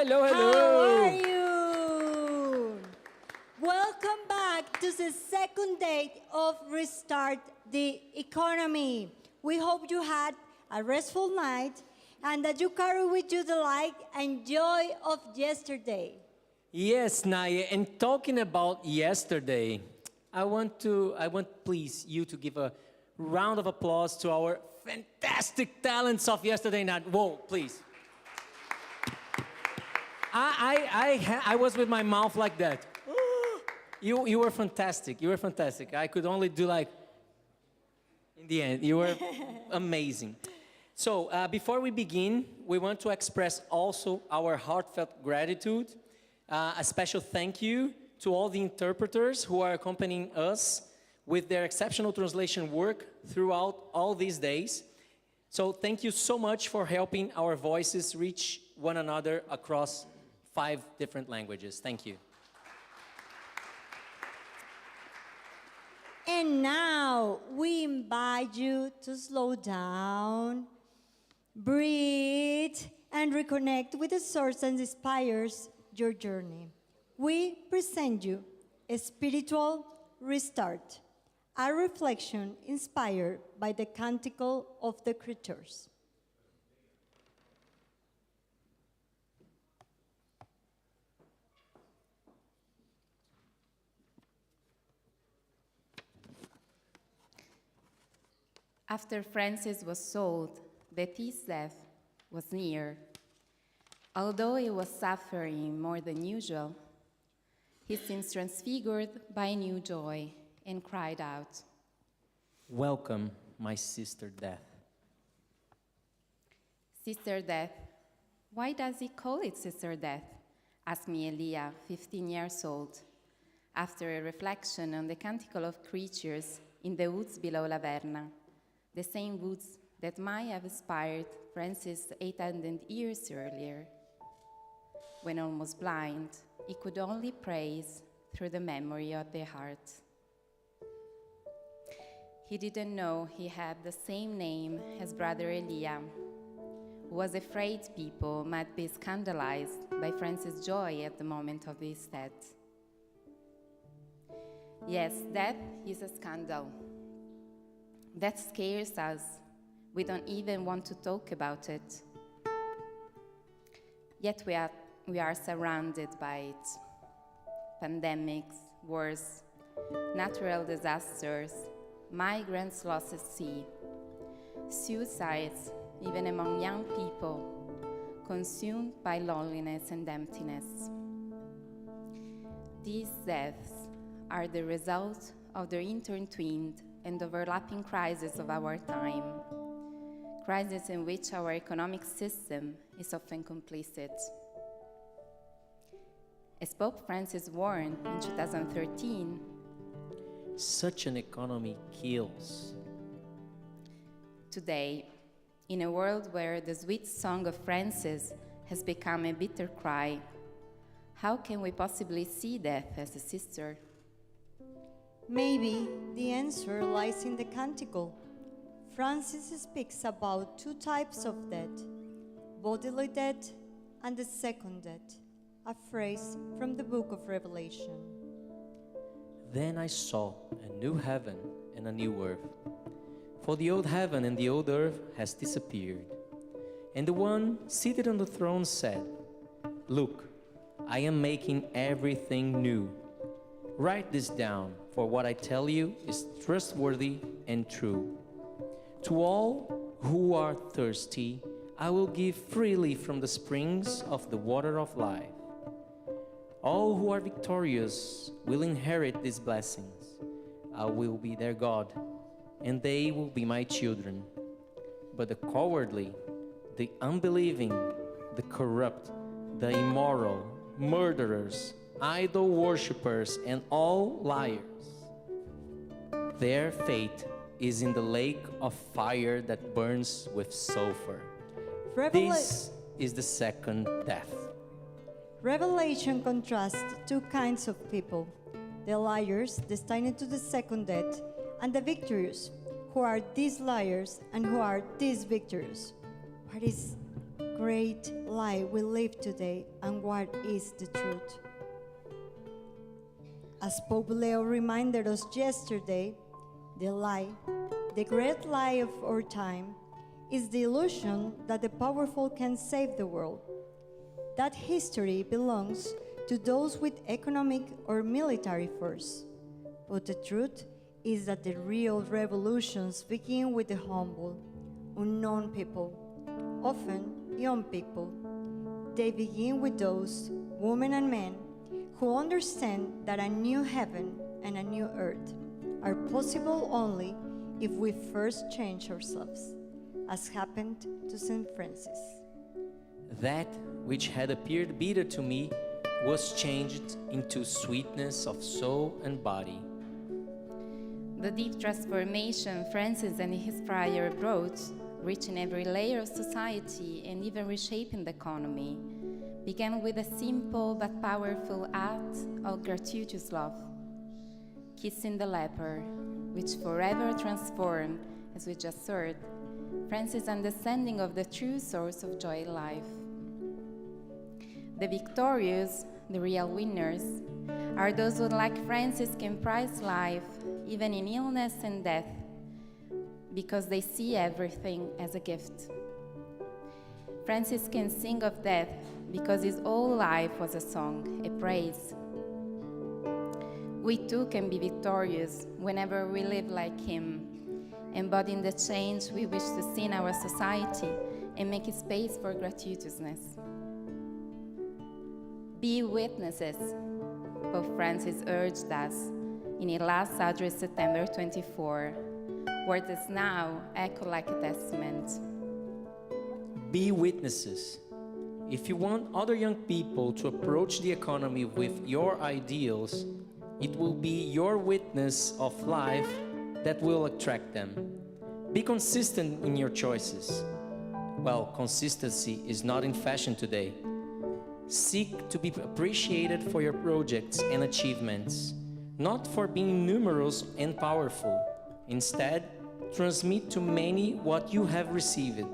Hello, How are hello. you? Welcome back to the second day of Restart the Economy. We hope you had a restful night and that you carry with you the light and joy of yesterday. Yes, Naya, and talking about yesterday, I want please you to give a round of applause to our fantastic talents of yesterday night. Whoa, please. I was with my mouth like that. You were fantastic. You were fantastic. I could only do like, in the end, you were amazing. So before we begin, we want to express also our heartfelt gratitude, a special thank you to all the interpreters who are accompanying us with their exceptional translation work throughout all these days. So thank you so much for helping our voices reach one another across 5 different languages. Thank you. And now we invite you to slow down, breathe, and reconnect with the source that inspires your journey. We present you a spiritual restart, a reflection inspired by the Canticle of the Creatures. After Francis was sold, the thief's death was near. Although he was suffering more than usual, he seems transfigured by a new joy and cried out, Welcome, my sister Death. Sister Death, why does he call it Sister Death? Asked me Elia, 15 years old, after a reflection on the Canticle of Creatures in the woods below Laverna, the same woods that might have inspired Francis 800 years earlier. When almost blind, he could only praise through the memory of the heart. He didn't know he had the same name as Brother Elia, who was afraid people might be scandalized by Francis' joy at the moment of his death. Yes, death is a scandal. That scares us. We don't even want to talk about it. Yet we are surrounded by it. Pandemics, wars, natural disasters, migrants lost at sea, suicides, even among young people, consumed by loneliness and emptiness. These deaths are the result of the intertwined and overlapping crises of our time, crises in which our economic system is often complicit. As Pope Francis warned in 2013, Such an economy kills. today, in a world where the sweet song of Francis has become a bitter cry, how can we possibly see death as a sister? Maybe the answer lies in the Canticle. Francis speaks about 2 types of death, bodily death and the second death, a phrase from the book of Revelation. Then I saw a new heaven and a new earth. For the old heaven and the old earth has disappeared. And the one seated on the throne said, Look, I am making everything new. Write this down, for what I tell you is trustworthy and true. To all who are thirsty, I will give freely from the springs of the water of life. All who are victorious will inherit these blessings. I will be their God, and they will be my children. But the cowardly, the unbelieving, the corrupt, the immoral, murderers, idol worshippers, and all liars, their fate is in the lake of fire that burns with sulfur. This is the second death. Revelation contrasts 2 kinds of people, the liars destined to the second death, and the victorious, who are these liars and who are these victorious. What is great lie we live today and what is the truth. As Pope Leo reminded us yesterday, the great lie of our time, is the illusion that the powerful can save the world. That history belongs to those with economic or military force. But the truth is that the real revolutions begin with the humble, unknown people, often young people. They begin with those women and men who understand that a new heaven and a new earth are possible only if we first change ourselves, as happened to St. Francis. That which had appeared bitter to me was changed into sweetness of soul and body. The deep transformation Francis and his friar brought, reaching every layer of society and even reshaping the economy, began with a simple but powerful act of gratuitous love, kissing the leper, which forever transformed, as we just heard, Francis' understanding of the true source of joy in life. The victorious, the real winners, are those who, like Francis, can prize life, even in illness and death, because they see everything as a gift. Francis can sing of death because his whole life was a song, a praise. We too can be victorious whenever we live like him, embodying the change we wish to see in our society and make space for gratuitousness. Be witnesses, Pope Francis urged us in his last address, September 24, words that now echo like a testament. Be witnesses. If you want other young people to approach the economy with your ideals, it will be your witness of life that will attract them. Be consistent in your choices. Well, consistency is not in fashion today. Seek to be appreciated for your projects and achievements, not for being numerous and powerful. Instead, transmit to many what you have received,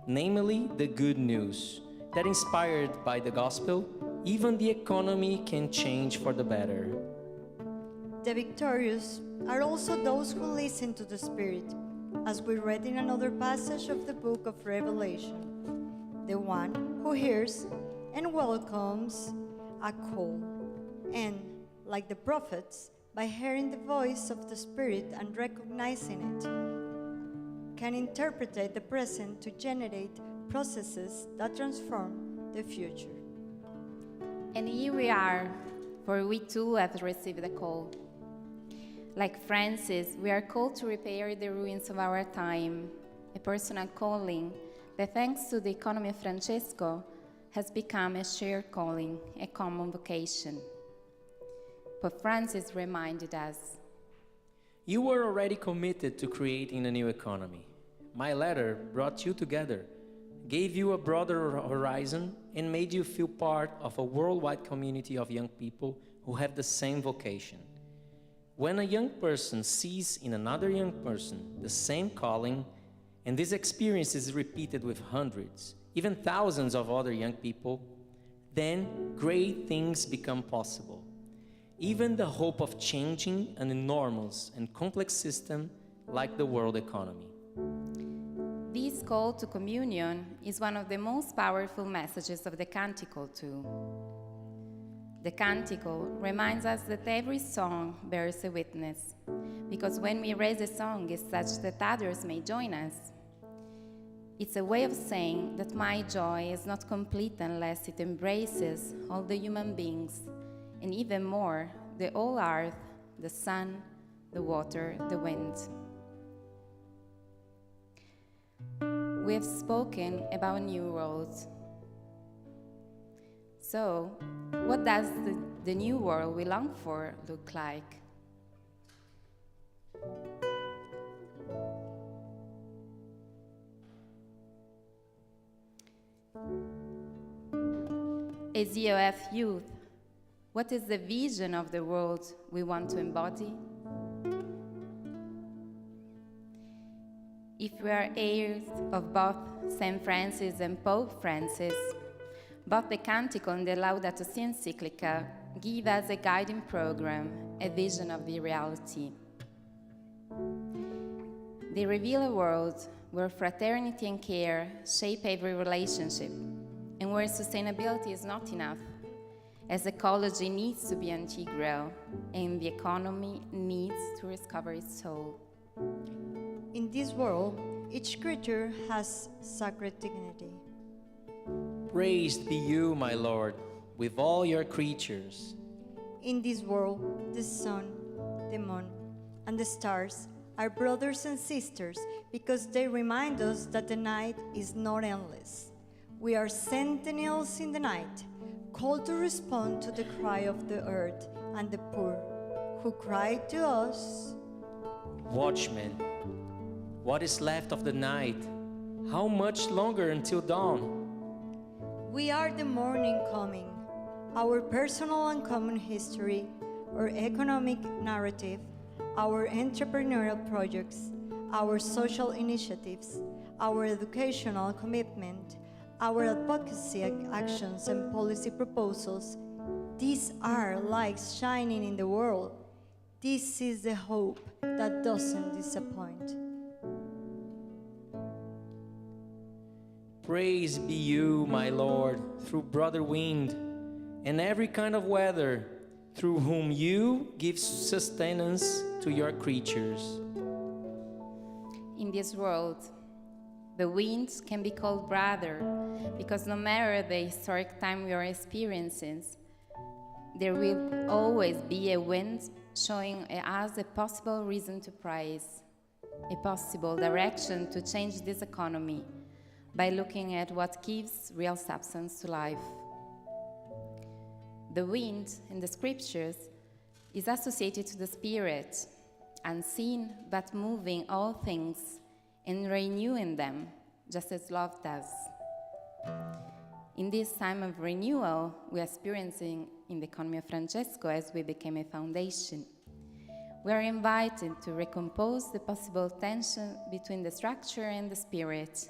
namely the good news, that inspired by the gospel, even the economy can change for the better. The victorious are also those who listen to the Spirit, as we read in another passage of the book of Revelation. The one who hears and welcomes a call, and, like the prophets, by hearing the voice of the Spirit and recognizing it, can interpret the present to generate processes that transform the future. And here we are, for we too have received a call. Like Francis, we are called to repair the ruins of our time, a personal calling that, thanks to the economy of Francesco, has become a shared calling, a common vocation. Pope Francis reminded us, You were already committed to creating a new economy. My letter brought you together, gave you a broader horizon, and made you feel part of a worldwide community of young people who have the same vocation. When a young person sees in another young person the same calling, and this experience is repeated with hundreds, even thousands of other young people, then great things become possible. Even the hope of changing an enormous and complex system like the world economy. this call to communion is one of the most powerful messages of the Canticle too. The Canticle reminds us that every song bears a witness, because when we raise a song, it's such that others may join us. It's a way of saying that my joy is not complete unless it embraces all the human beings, and even more, the whole earth, the sun, the water, the wind. We have spoken about new worlds. So, what does the new world we long for look like? As EOF youth, what is the vision of the world we want to embody? If we are heirs of both St. Francis and Pope Francis, both the Canticle and the Laudato Si encyclica give us a guiding program, a vision of the reality. They reveal a world where fraternity and care shape every relationship, and where sustainability is not enough, as ecology needs to be integral, and the economy needs to recover its soul. In this world, each creature has sacred dignity. Praised be you, my Lord, with all your creatures. In this world, the sun, the moon, and the stars are brothers and sisters because they remind us that the night is not endless. We are sentinels in the night, called to respond to the cry of the earth and the poor, who cry to us, Watchmen, what is left of the night? How much longer until dawn? we are the morning coming. Our personal and common history, our economic narrative, our entrepreneurial projects, our social initiatives, our educational commitment, our advocacy actions and policy proposals, these are lights shining in the world. This is the hope that doesn't disappoint. Praise be you, my Lord, through brother wind and every kind of weather, through whom you give sustenance to your creatures. In this world, the winds can be called brother, because no matter the historic time we are experiencing, there will always be a wind showing us a possible reason to praise, a possible direction to change this economy by looking at what gives real substance to life. The wind in the scriptures is associated to the Spirit, unseen but moving all things and renewing them, just as love does. In this time of renewal we are experiencing in the economy of Francesco as we became a foundation, we are invited to recompose the possible tension between the structure and the spirit,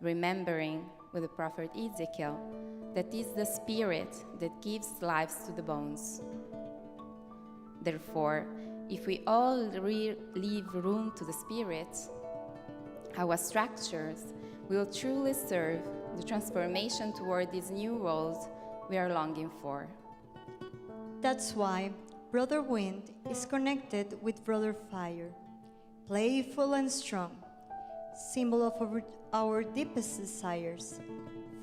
remembering with the prophet Ezekiel that is the spirit that gives life to the bones. Therefore, if we all leave room to the spirit, our structures will truly serve the transformation toward this new world we are longing for. That's why Brother Wind is connected with Brother Fire, playful and strong, symbol of our deepest desires.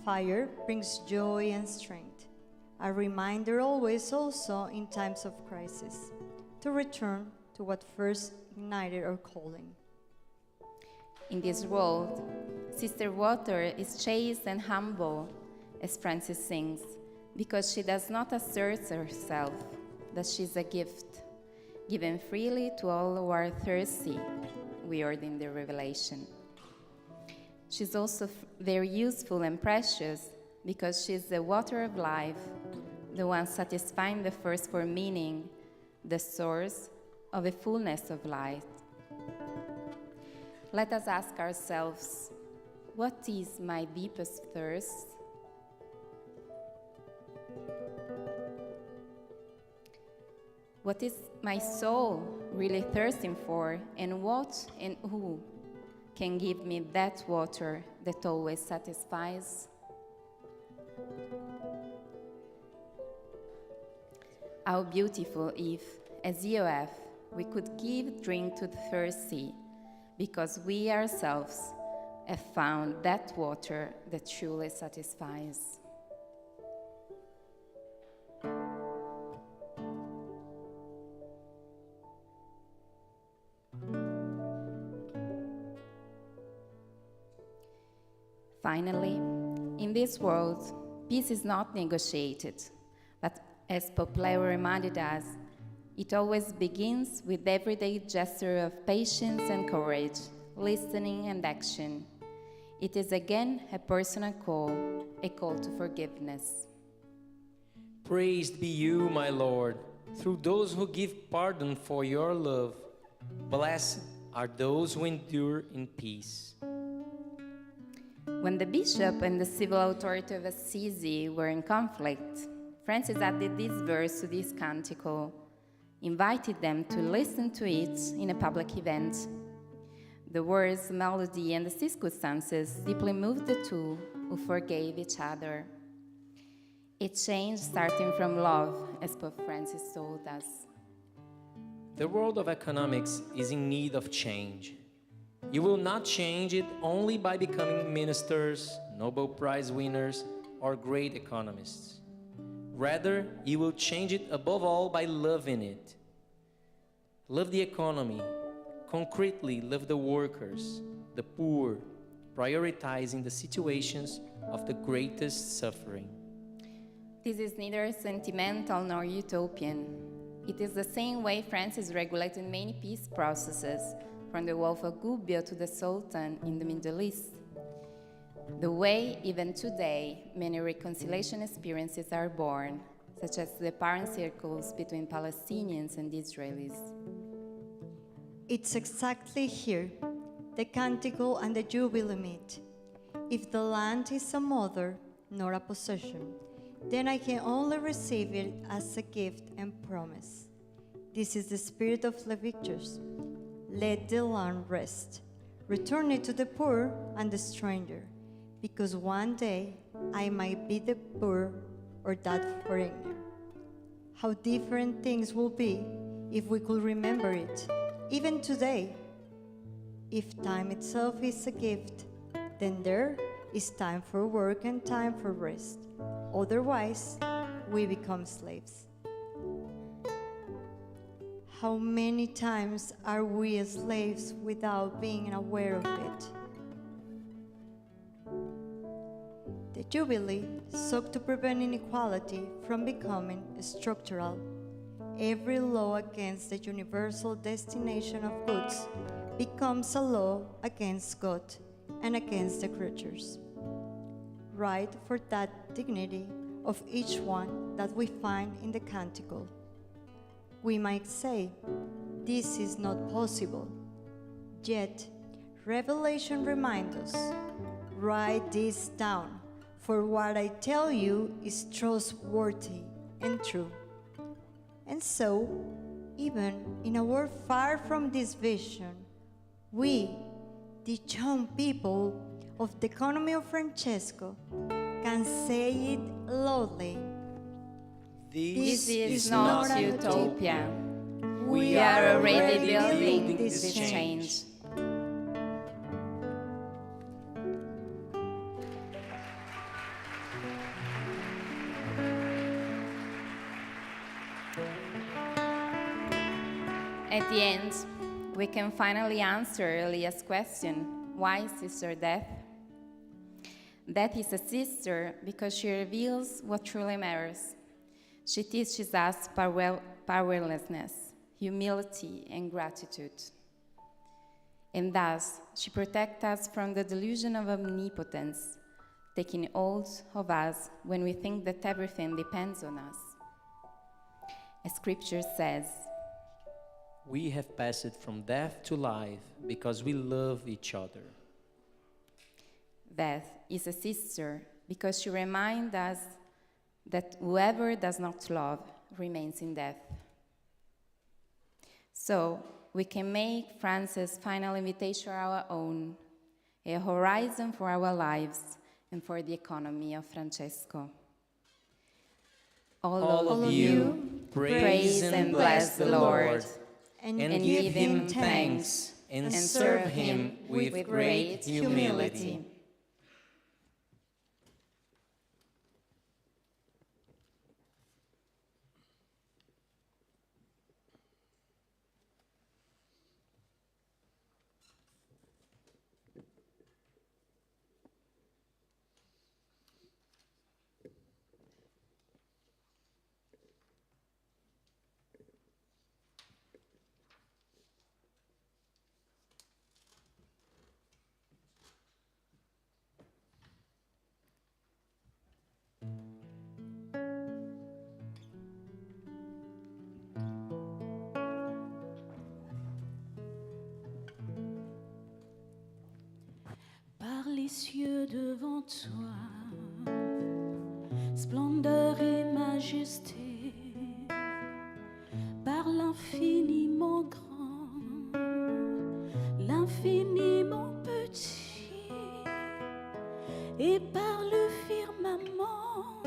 Fire brings joy and strength, a reminder always also in times of crisis, to return to what first ignited our calling. In this world, Sister Water is chaste and humble, as Francis sings, because she does not assert herself, that she's a gift, given freely to all who are thirsty, we heard in the Revelation. She's also very useful and precious because she's the water of life, the one satisfying the thirst for meaning, the source of the fullness of light. Let us ask ourselves, what is my deepest thirst? What is my soul really thirsting for, and what and who can give me that water that always satisfies? How beautiful if, as EOF, we could give drink to the thirsty, because we ourselves have found that water that truly satisfies. Finally, in this world, peace is not negotiated, but as Pope Leo reminded us, it always begins with everyday gesture of patience and courage, listening and action. It is again a personal call, a call to forgiveness. Praised be you, my Lord, through those who give pardon for your love. Blessed are those who endure in peace. When the bishop and the civil authority of Assisi were in conflict, Francis added this verse to this canticle, invited them to listen to it in a public event. The words, melody, and the circumstances deeply moved the two who forgave each other. It changed starting from love, as Pope Francis told us. The world of economics is in need of change. You will not change it only by becoming ministers, Nobel Prize winners, or great economists. Rather, you will change it above all by loving it. Love the economy. Concretely, love the workers, the poor, prioritizing the situations of the greatest suffering. This is neither sentimental nor utopian. It is the same way Francis regulated many peace processes, from the Wolf of Gubbio to the Sultan in the Middle East. The way, even today, many reconciliation experiences are born, such as the parent circles between Palestinians and Israelis. It's exactly here, the canticle and the jubilee meet. If the land is a mother, not a possession, then I can only receive it as a gift and promise. This is the spirit of Leviticus. Let the land rest. Return it to the poor and the stranger, because one day I might be the poor or that foreigner. How different things will be if we could remember it, even today. If time itself is a gift, then there is time for work and time for rest. Otherwise, we become slaves. How many times are we slaves without being aware of it? The Jubilee sought to prevent inequality from becoming structural. Every law against the universal destination of goods becomes a law against God and against the creatures. Right for that dignity of each one that we find in the canticle. We might say, this is not possible. Yet, Revelation reminds us, write this down, for what I tell you is trustworthy and true. And so, even in a world far from this vision, we, the young people of the economy of Francesco, can say it loudly. This is not a utopia. We are already building this change. At the end, we can finally answer Elia's question, why sister death? Death is a sister because she reveals what truly matters. She teaches us powerlessness, humility, and gratitude. And thus, she protects us from the delusion of omnipotence, taking hold of us when we think that everything depends on us. As Scripture says, We have passed from death to life because we love each other. death is a sister because she reminds us that whoever does not love remains in death. So we can make France's final invitation our own, a horizon for our lives and for the economy of Francesco. All of you praise and bless the Lord, and give him thanks and serve him with great humility. les cieux devant toi, splendeur et majesté, par l'infiniment grand, l'infiniment petit, et par le firmament,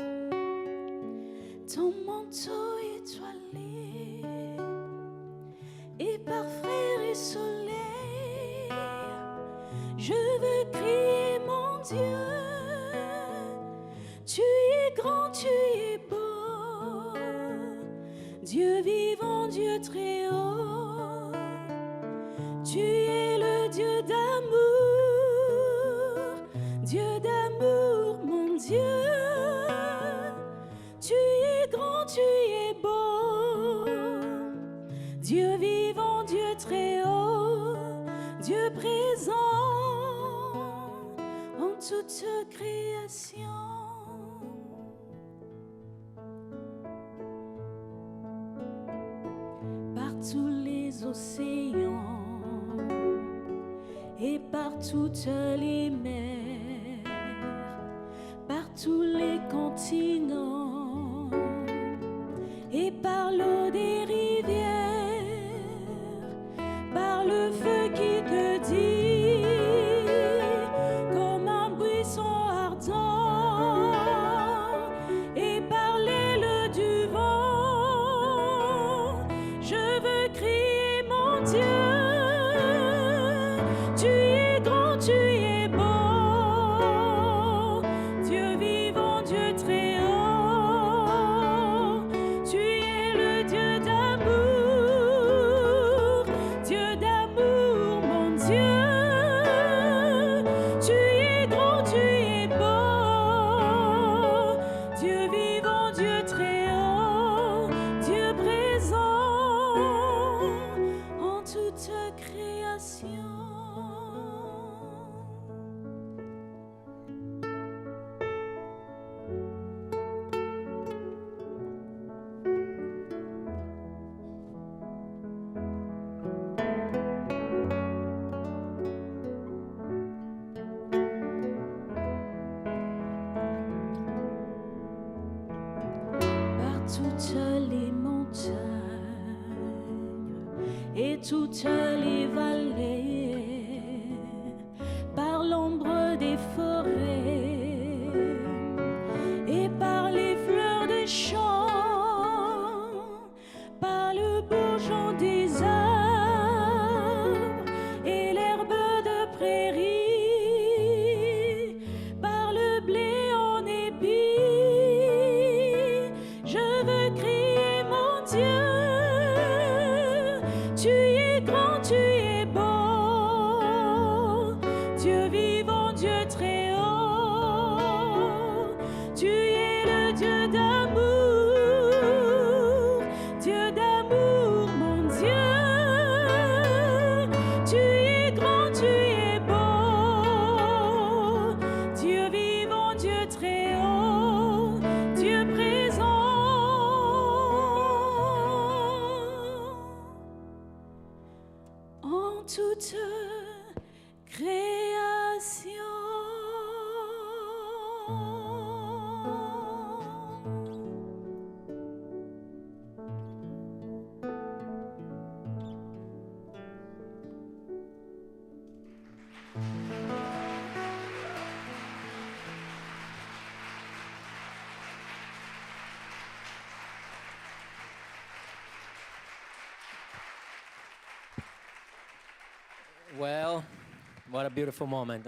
ton manteau étoilé, et par frère et soleil, je veux crier mon Dieu. Tu es grand, tu es beau, Dieu vivant, Dieu très haut. Tu es le Dieu d'amour, mon Dieu. Tu es grand, tu es beau, Dieu vivant, Dieu très haut, Dieu présent en toute création. Par tous les océans et par toutes les mers, par tous les continents et par l'eau des rivières, par le feu qui te dit comme un buisson ardent, et par l'aile du vent, je veux crier mon Dieu. Tu es grand, tu es beau, Dieu vivant, Dieu très haut. Tu es le Dieu d'amour, mon Dieu. Tu es grand, tu es beau, Dieu vivant, Dieu très haut, Dieu présent en toute création. Par toutes les montagnes et toutes les vallées, par l'ombre des forêts et par les fleurs des champs, par le bourgeon des arbres et l'herbe de prairie, par le blé en épi, je veux crier mon Dieu. Tu es grand, tu es beau, Dieu vivant, Dieu très haut. Tu es le Dieu d'amour, mon Dieu. Tu es grand, tu es beau, Dieu vivant, Dieu très haut, Dieu présent en toute création. Well, what a beautiful moment.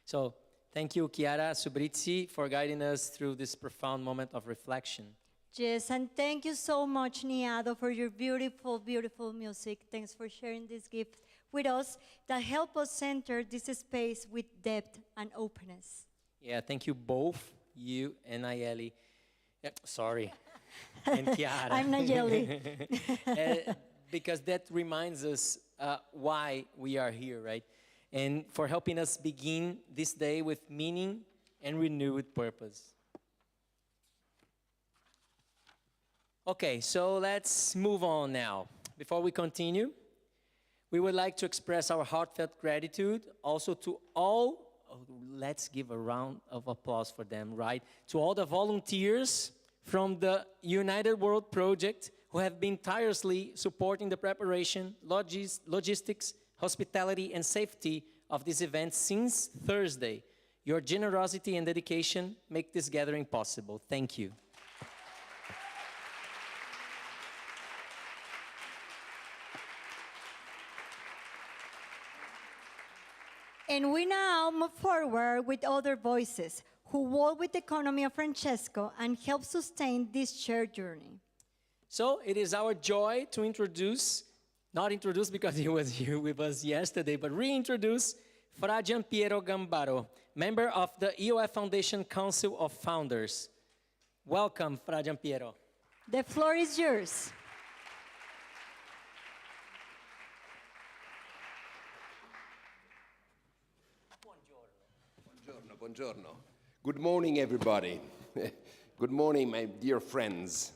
So, thank you, Chiara Subrizzi, for guiding us through this profound moment of reflection. Yes, and thank you so much, Niado, for your beautiful, beautiful music. Thanks for sharing this gift with us that help us enter this space with depth and openness. Yeah, thank you both, you and Nayeli. Sorry, and Chiara. I'm Nayeli. Because that reminds us why we are here, right? And for helping us begin this day with meaning and renewed purpose. Okay, so let's move on now. Before we continue, we would like to express our heartfelt gratitude also to all let's give a round of applause for them, right? To all the volunteers from the United World Project who have been tirelessly supporting the preparation, logistics, hospitality, and safety of this event since Thursday. Your generosity and dedication make this gathering possible. Thank you. And we now move forward with other voices who work with the economy of Francesco and help sustain this shared journey. So it is our joy to not introduce because he was here with us yesterday, but reintroduce Fra Giampiero Gambaro, member of the EOF Foundation Council of Founders. Welcome, Fra Giampiero. The floor is yours. Buongiorno. Good morning, everybody. Good morning, my dear friends.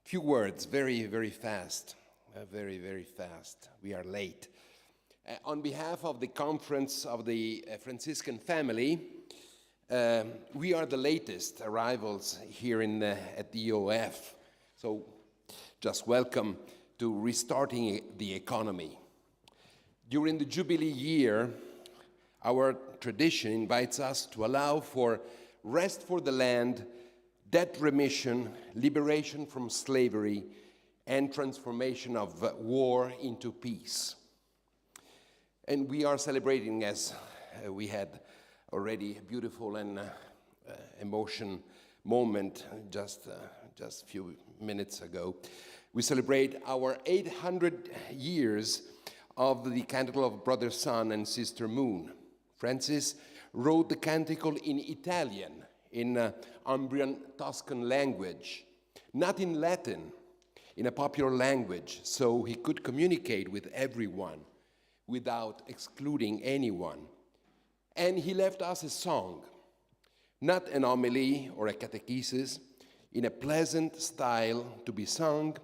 Few words, very, very fast. Very, very fast. We are late. On behalf of the Conference of the Franciscan Family, we are the latest arrivals here at the EOF. So just welcome to restarting the economy. During the Jubilee year, our tradition invites us to allow for rest for the land, debt remission, liberation from slavery, and transformation of war into peace. And we are celebrating, as we had already a beautiful and emotion moment just a few minutes ago. We celebrate our 800 years of the Canticle of Brother Sun and Sister Moon. Francis wrote the canticle in Italian, in Umbrian Tuscan language, not in Latin, in a popular language, so he could communicate with everyone without excluding anyone. And he left us a song, not an homily or a catechesis, in a pleasant style to be sung,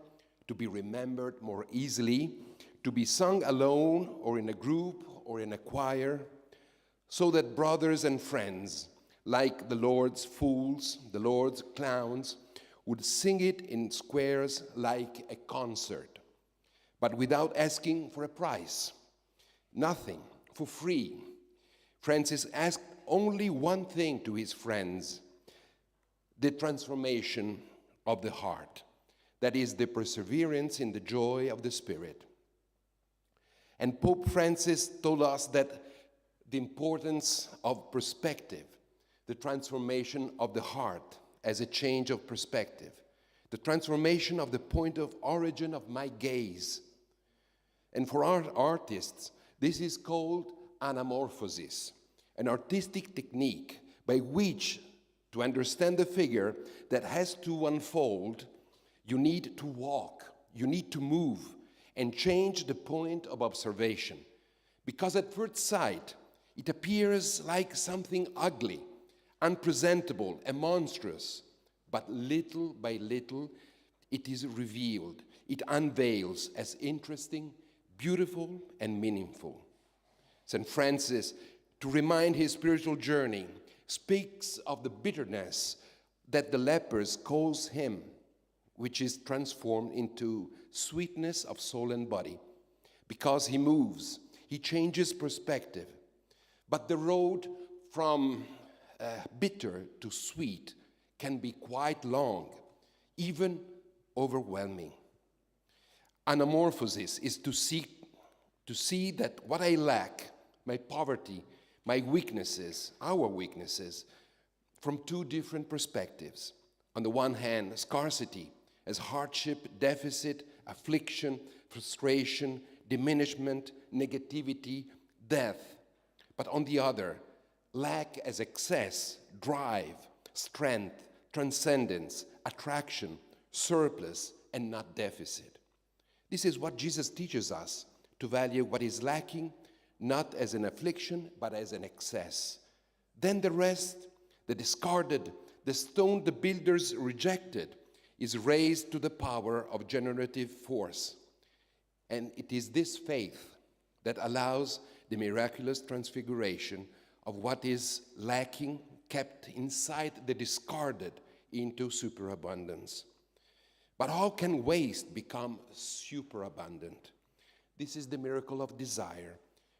to be remembered more easily, to be sung alone or in a group or in a choir, so that brothers and friends, like the Lord's fools, the Lord's clowns, would sing it in squares like a concert, but without asking for a price. Nothing, for free. Francis asked only one thing to his friends: the transformation of the heart, that is, the perseverance in the joy of the Spirit. And Pope Francis told us that the importance of perspective, the transformation of the heart as a change of perspective, the transformation of the point of origin of my gaze. And for our artists, this is called anamorphosis, an artistic technique by which, to understand the figure that has to unfold, you need to walk, you need to move, and change the point of observation. Because at first sight, it appears like something ugly, unpresentable, and monstrous. But little by little, it is revealed. It unveils as interesting, beautiful, and meaningful. St. Francis, to remind his spiritual journey, speaks of the bitterness that the lepers cause him, which is transformed into sweetness of soul and body. Because he moves, he changes perspective. But the road from bitter to sweet can be quite long, even overwhelming. Anamorphosis is to see that what I lack, my poverty, my weaknesses, our weaknesses, from two different perspectives. On the one hand, scarcity as hardship, deficit, affliction, frustration, diminishment, negativity, death. But on the other, lack as excess, drive, strength, transcendence, attraction, surplus, and not deficit. This is what Jesus teaches us, to value what is lacking, not as an affliction, but as an excess. Then the rest, the discarded, the stone the builders rejected, is raised to the power of generative force. And it is this faith that allows the miraculous transfiguration of what is lacking, kept inside the discarded into superabundance. But how can waste become superabundant? This is the miracle of desire,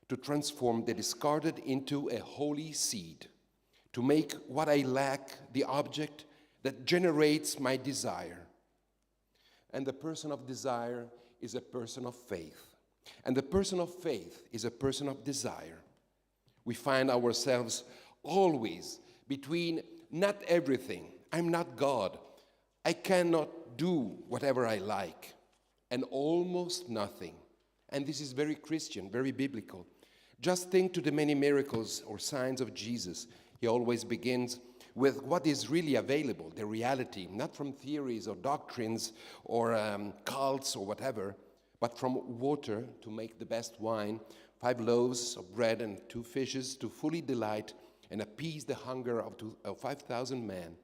to transform the discarded into a holy seed, to make what I lack the object that generates my desire. And the person of desire is a person of faith. And the person of faith is a person of desire. We find ourselves always between not everything, I'm not God, I cannot do whatever I like, and almost nothing. And this is very Christian, very biblical. Just think to the many miracles or signs of Jesus. He always begins with what is really available, the reality, not from theories or doctrines or cults or whatever, but from water to make the best wine, 5 loaves of bread and 2 fishes to fully delight and appease the hunger of 5,000 men.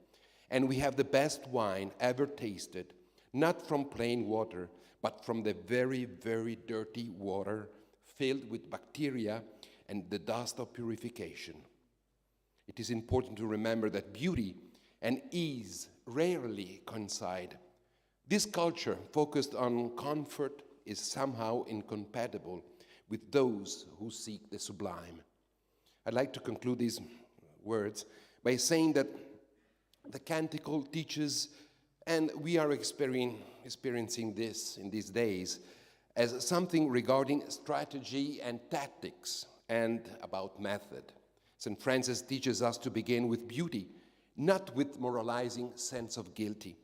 And we have the best wine ever tasted, not from plain water, but from the very, very dirty water filled with bacteria and the dust of purification. It is important to remember that beauty and ease rarely coincide. This culture focused on comfort is somehow incompatible with those who seek the sublime. I'd like to conclude these words by saying that the canticle teaches, and we are experiencing this in these days, as something regarding strategy and tactics and about method. St. Francis teaches us to begin with beauty, not with moralizing sense of guilty.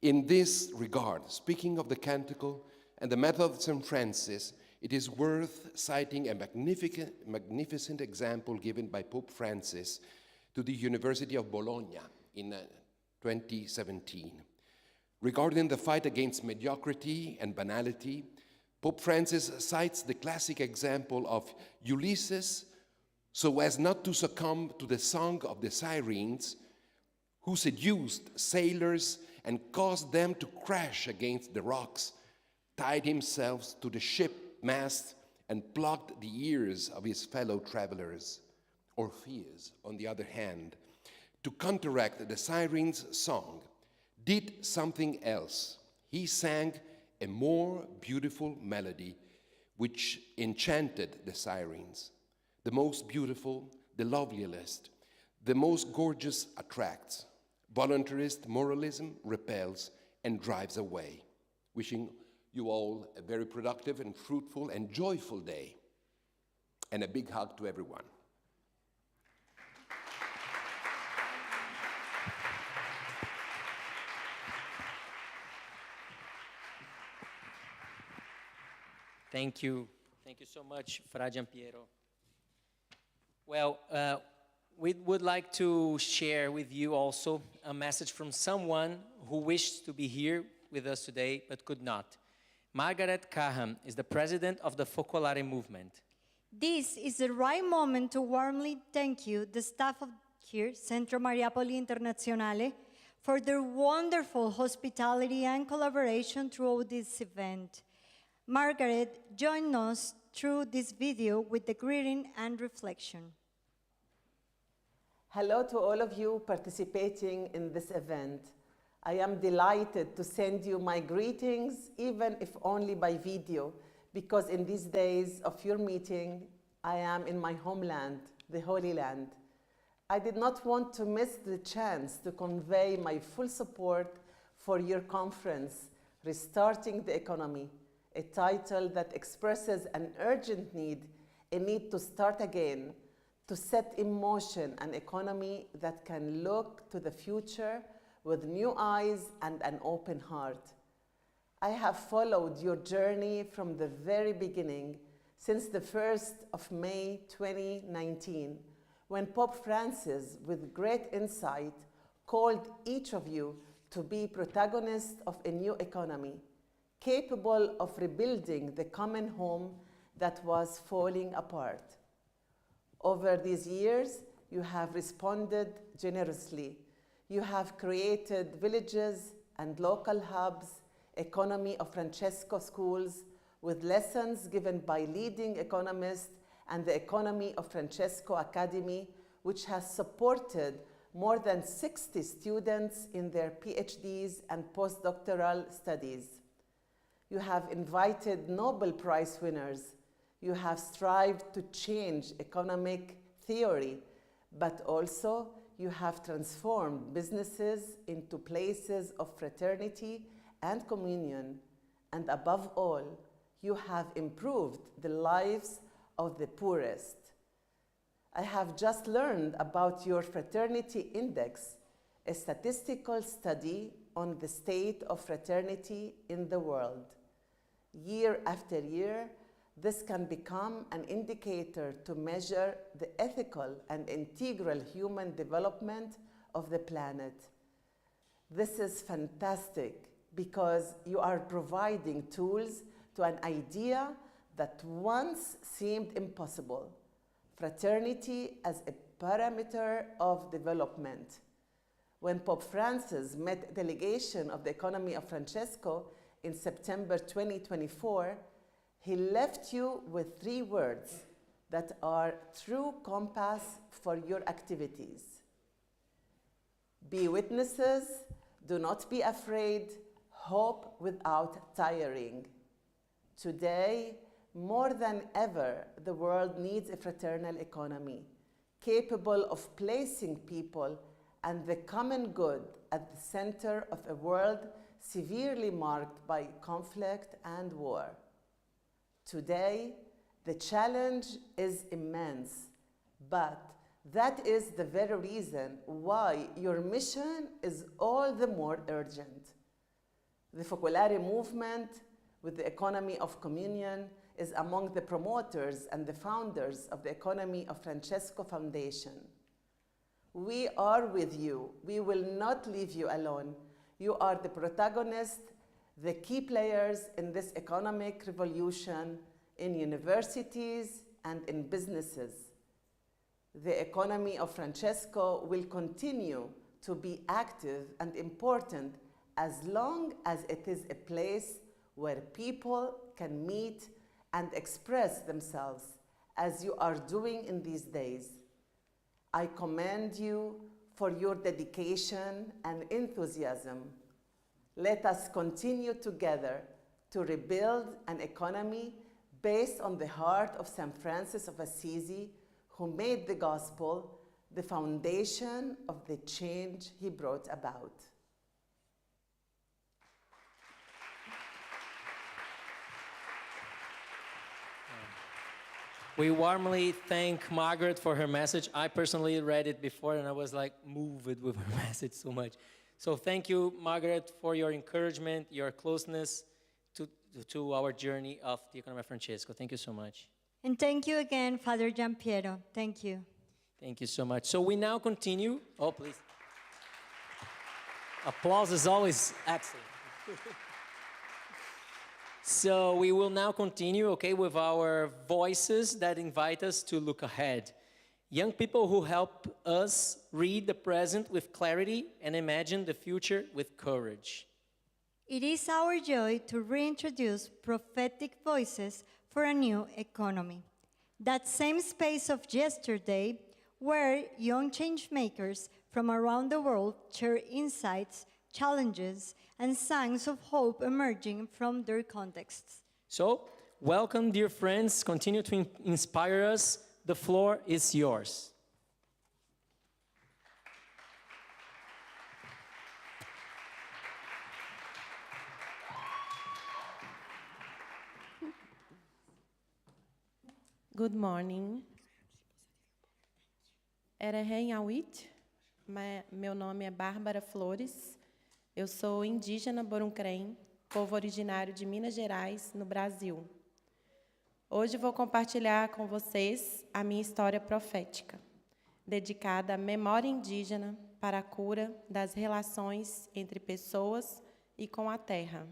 In this regard, speaking of the canticle and the method of St. Francis, it is worth citing a magnificent example given by Pope Francis to the University of Bologna in 2017. Regarding the fight against mediocrity and banality, Pope Francis cites the classic example of Ulysses, so as not to succumb to the song of the sirens, who seduced sailors and caused them to crash against the rocks, tied himself to the ship mast and plugged the ears of his fellow travelers. Orpheus, on the other hand, to counteract the sirens' song, did something else. He sang a more beautiful melody which enchanted the sirens. The most beautiful, the loveliest, the most gorgeous attracts. Voluntarist moralism repels and drives away. Wishing you all a very productive and fruitful and joyful day. And a big hug to everyone. Thank you. Thank you so much, Fra Giampiero. Well, we would like to share with you also a message from someone who wished to be here with us today but could not. Margaret Cahan is the president of the Focolare movement. This is the right moment to warmly thank you, the staff of here, Centro Mariapoli Internazionale, for their wonderful hospitality and collaboration throughout this event. Margaret joined us through this video with the greeting and reflection. Hello to all of you participating in this event. I am delighted to send you my greetings, even if only by video, because in these days of your meeting, I am in my homeland, the Holy Land. I did not want to miss the chance to convey my full support for your conference, Restarting the Economy, a title that expresses an urgent need, a need to start again, to set in motion an economy that can look to the future with new eyes and an open heart. I have followed your journey from the very beginning, since the 1st of May 2019, when Pope Francis, with great insight, called each of you to be protagonists of a new economy, capable of rebuilding the common home that was falling apart. Over these years, you have responded generously. You have created villages and local hubs, economy of Francesco schools, with lessons given by leading economists and the Economy of Francesco Academy, which has supported more than 60 students in their PhDs and postdoctoral studies. You have invited Nobel Prize winners. You have strived to change economic theory, but also you have transformed businesses into places of fraternity and communion. And above all, you have improved the lives of the poorest. I have just learned about your Fraternity Index, a statistical study on the state of fraternity in the world. Year after year, this can become an indicator to measure the ethical and integral human development of the planet. This is fantastic because you are providing tools to an idea that once seemed impossible: fraternity as a parameter of development. When Pope Francis met a delegation of the Economy of Francesco in September 2024, he left you with 3 words that are true compass for your activities. Be witnesses, do not be afraid, hope without tiring. Today, more than ever, the world needs a fraternal economy, capable of placing people and the common good at the center of a world severely marked by conflict and war. Today, the challenge is immense, but that is the very reason why your mission is all the more urgent. The Focolare movement, with the Economy of Communion, is among the promoters and the founders of the Economy of Francesco Foundation. We are with you. We will not leave you alone. You are the protagonists, the key players in this economic revolution in universities and in businesses. The Economy of Francesco will continue to be active and important as long as it is a place where people can meet and express themselves, as you are doing in these days. I commend you for your dedication and enthusiasm. Let us continue together to rebuild an economy based on the heart of St. Francis of Assisi, who made the gospel the foundation of the change he brought about. We warmly thank Margaret for her message. I personally read it before and I was like moved with her message so much. So thank you, Margaret, for your encouragement, your closeness to our journey of the Economy of Francesco. Thank you so much. And thank you again, Father Giampiero. Thank you. Thank you so much. So we now continue. Oh, please. Applause is always excellent. So we will now continue, okay, with our voices that invite us to look ahead. Young people who help us read the present with clarity and imagine the future with courage. It is our joy to reintroduce prophetic voices for a new economy. That same space of yesterday where young change makers from around the world share insights, challenges, and signs of hope emerging from their contexts. So, welcome, dear friends. Continue to inspire us. The floor is yours. Good morning. Awit. Meu nome é Bárbara Flores. Eu sou indígena Boruncrém, povo originário de Minas Gerais, no Brasil. Hoje vou compartilhar com vocês a minha história profética, dedicada à memória indígena para a cura das relações entre pessoas e com a terra.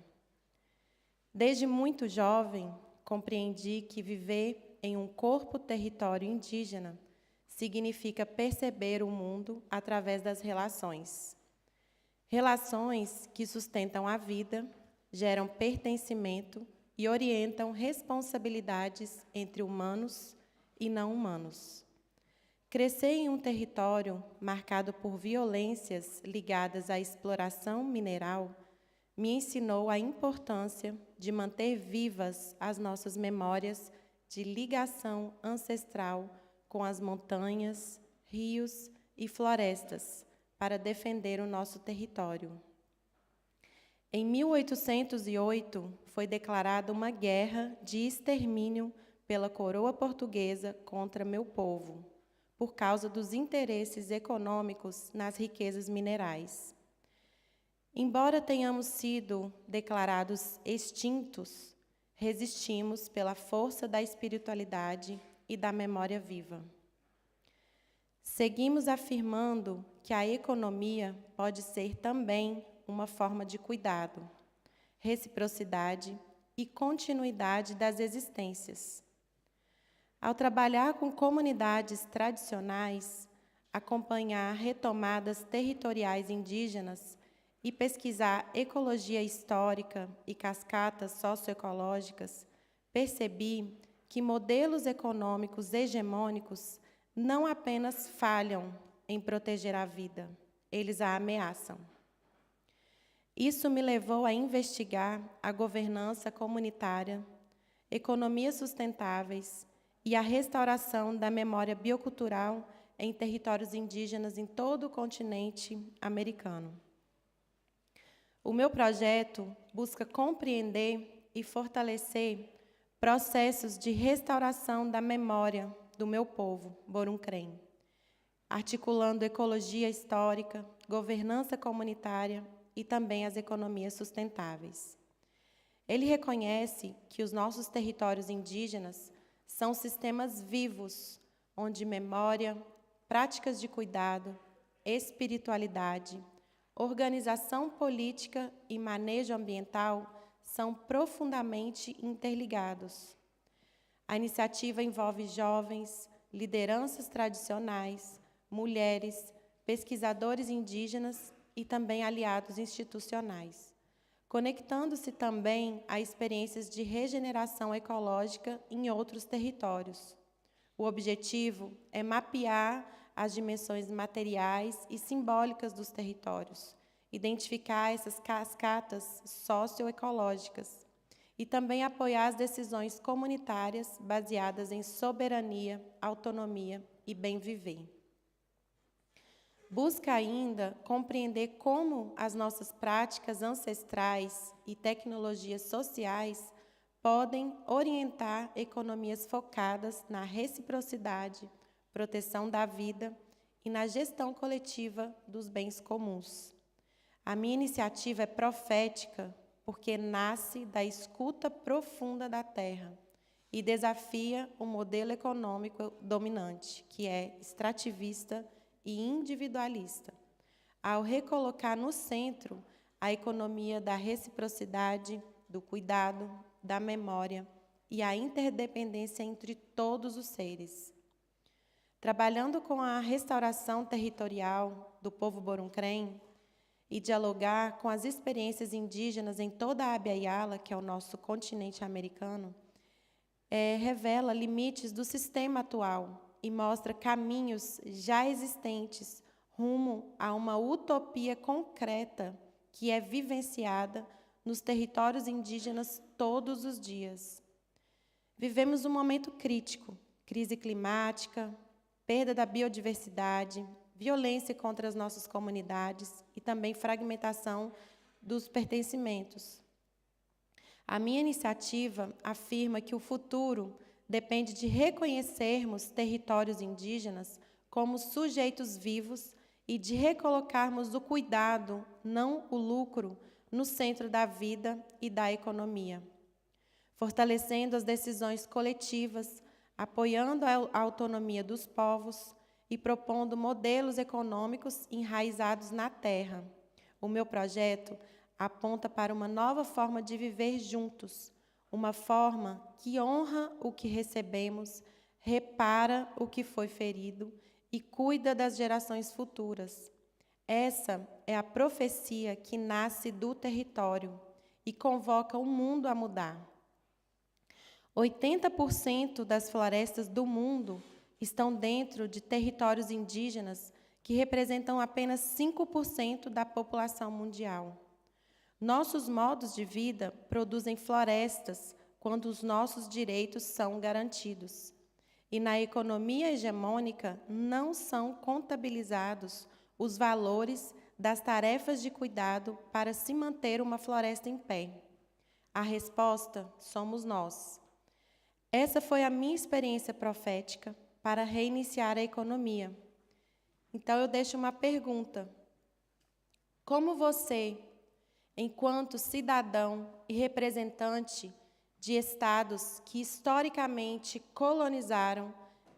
Desde muito jovem, compreendi que viver em um corpo-território indígena significa perceber o mundo através das relações. Relações que sustentam a vida, geram pertencimento e orientam responsabilidades entre humanos e não humanos. Crescer em um território marcado por violências ligadas à exploração mineral me ensinou a importância de manter vivas as nossas memórias de ligação ancestral com as montanhas, rios e florestas para defender o nosso território. Em 1808, foi declarada uma guerra de extermínio pela coroa portuguesa contra meu povo, por causa dos interesses econômicos nas riquezas minerais. Embora tenhamos sido declarados extintos, resistimos pela força da espiritualidade e da memória viva. Seguimos afirmando que a economia pode ser também uma forma de cuidado, reciprocidade e continuidade das existências. Ao trabalhar com comunidades tradicionais, acompanhar retomadas territoriais indígenas e pesquisar ecologia histórica e cascatas socioecológicas, percebi que modelos econômicos hegemônicos não apenas falham em proteger a vida, eles a ameaçam. Isso me levou a investigar a governança comunitária, economias sustentáveis e a restauração da memória biocultural em territórios indígenas em todo o continente americano. O meu projeto busca compreender e fortalecer processos de restauração da memória do meu povo, Boruncrém, articulando ecologia histórica, governança comunitária e também as economias sustentáveis. Ele reconhece que os nossos territórios indígenas são sistemas vivos, onde memória, práticas de cuidado, espiritualidade, organização política e manejo ambiental são profundamente interligados. A iniciativa envolve jovens, lideranças tradicionais, mulheres, pesquisadores indígenas e também aliados institucionais, conectando-se também a experiências de regeneração ecológica em outros territórios. O objetivo é mapear as dimensões materiais e simbólicas dos territórios, identificar essas cascatas socioecológicas e também apoiar as decisões comunitárias baseadas em soberania, autonomia e bem-viver. Busca ainda compreender como as nossas práticas ancestrais e tecnologias sociais podem orientar economias focadas na reciprocidade, proteção da vida e na gestão coletiva dos bens comuns. A minha iniciativa é profética porque nasce da escuta profunda da terra e desafia o modelo econômico dominante, que é extrativista e individualista, ao recolocar no centro a economia da reciprocidade, do cuidado, da memória e a interdependência entre todos os seres. Trabalhando com a restauração territorial do povo Boruncrém e dialogar com as experiências indígenas em toda a Abya Yala, que é o nosso continente americano, revela limites do sistema atual e mostra caminhos já existentes rumo a uma utopia concreta que é vivenciada nos territórios indígenas todos os dias. Vivemos um momento crítico, crise climática, perda da biodiversidade, violência contra as nossas comunidades e também fragmentação dos pertencimentos. A minha iniciativa afirma que o futuro depende de reconhecermos territórios indígenas como sujeitos vivos e de recolocarmos o cuidado, não o lucro, no centro da vida e da economia, fortalecendo as decisões coletivas, apoiando a autonomia dos povos e propondo modelos econômicos enraizados na terra. O meu projeto aponta para uma nova forma de viver juntos, uma forma que honra o que recebemos, repara o que foi ferido e cuida das gerações futuras. Essa é a profecia que nasce do território e convoca o mundo a mudar. 80% das florestas do mundo estão dentro de territórios indígenas que representam apenas 5% da população mundial. Nossos modos de vida produzem florestas quando os nossos direitos são garantidos. E na economia hegemônica não são contabilizados os valores das tarefas de cuidado para se manter uma floresta em pé. A resposta somos nós. Essa foi a minha experiência profética para reiniciar a economia. Então, eu deixo uma pergunta. Como você, enquanto cidadão e representante de estados que historicamente colonizaram,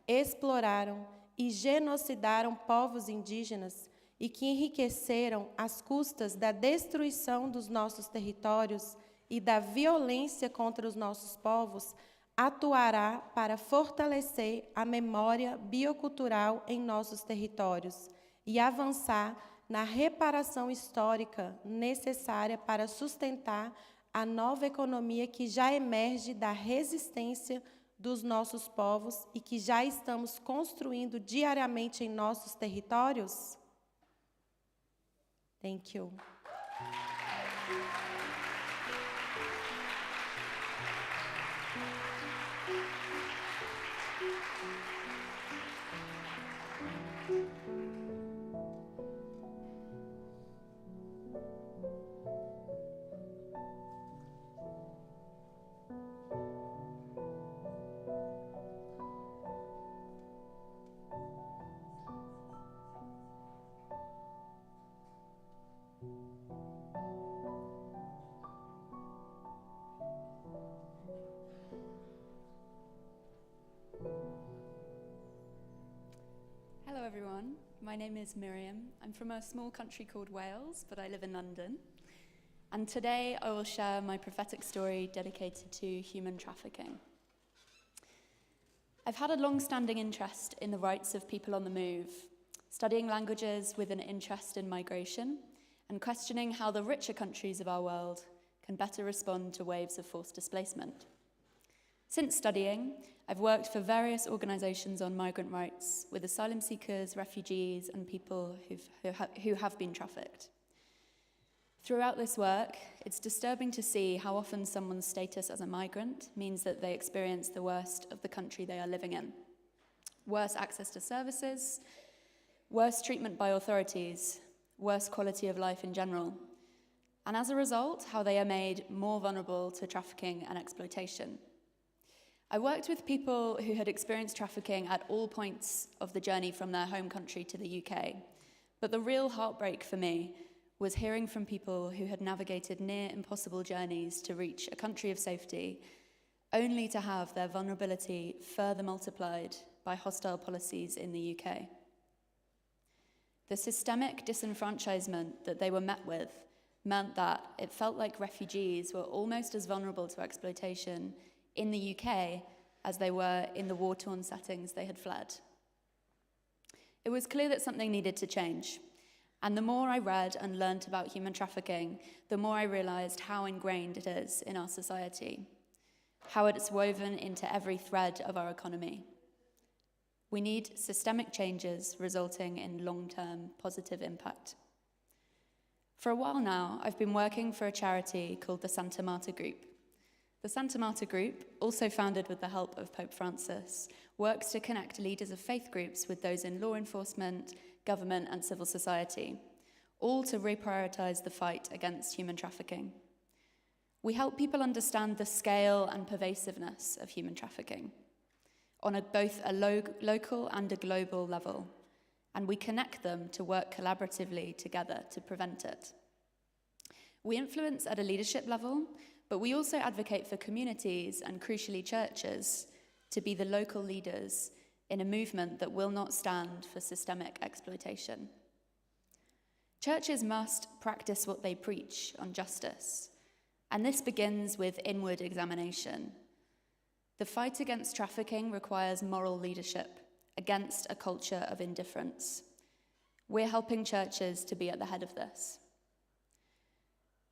exploraram e genocidaram povos indígenas e que enriqueceram às custas da destruição dos nossos territórios e da violência contra os nossos povos, atuará para fortalecer a memória biocultural em nossos territórios e avançar na reparação histórica necessária para sustentar a nova economia que já emerge da resistência dos nossos povos e que já estamos construindo diariamente em nossos territórios? Thank you. Hello everyone, my name is Miriam. I'm from a small country called Wales, but I live in London. And today I will share my prophetic story dedicated to human trafficking. I've had a long-standing interest in the rights of people on the move, studying languages with an interest in migration, and questioning how the richer countries of our world can better respond to waves of forced displacement. Since studying, I've worked for various organisations on migrant rights with asylum seekers, refugees, and people who have been trafficked. Throughout this work, it's disturbing to see how often someone's status as a migrant means that they experience the worst of the country they are living in. Worse access to services, worse treatment by authorities, worse quality of life in general, and as a result, how they are made more vulnerable to trafficking and exploitation. I worked with people who had experienced trafficking at all points of the journey from their home country to the UK, but the real heartbreak for me was hearing from people who had navigated near impossible journeys to reach a country of safety, only to have their vulnerability further multiplied by hostile policies in the UK. The systemic disenfranchisement that they were met with meant that it felt like refugees were almost as vulnerable to exploitation in the UK as they were in the war-torn settings they had fled. It was clear that something needed to change, and the more I read and learned about human trafficking, the more I realised how ingrained it is in our society, how it's woven into every thread of our economy. We need systemic changes resulting in long-term positive impact. For a while now, I've been working for a charity called the Santa Marta Group. The Santa Marta Group, also founded with the help of Pope Francis, works to connect leaders of faith groups with those in law enforcement, government, and civil society, all to reprioritise the fight against human trafficking. We help people understand the scale and pervasiveness of human trafficking on both a local and a global level, and we connect them to work collaboratively together to prevent it. We influence at a leadership level, but we also advocate for communities and, crucially, churches to be the local leaders in a movement that will not stand for systemic exploitation. Churches must practice what they preach on justice, and this begins with inward examination. The fight against trafficking requires moral leadership against a culture of indifference. We're helping churches to be at the head of this.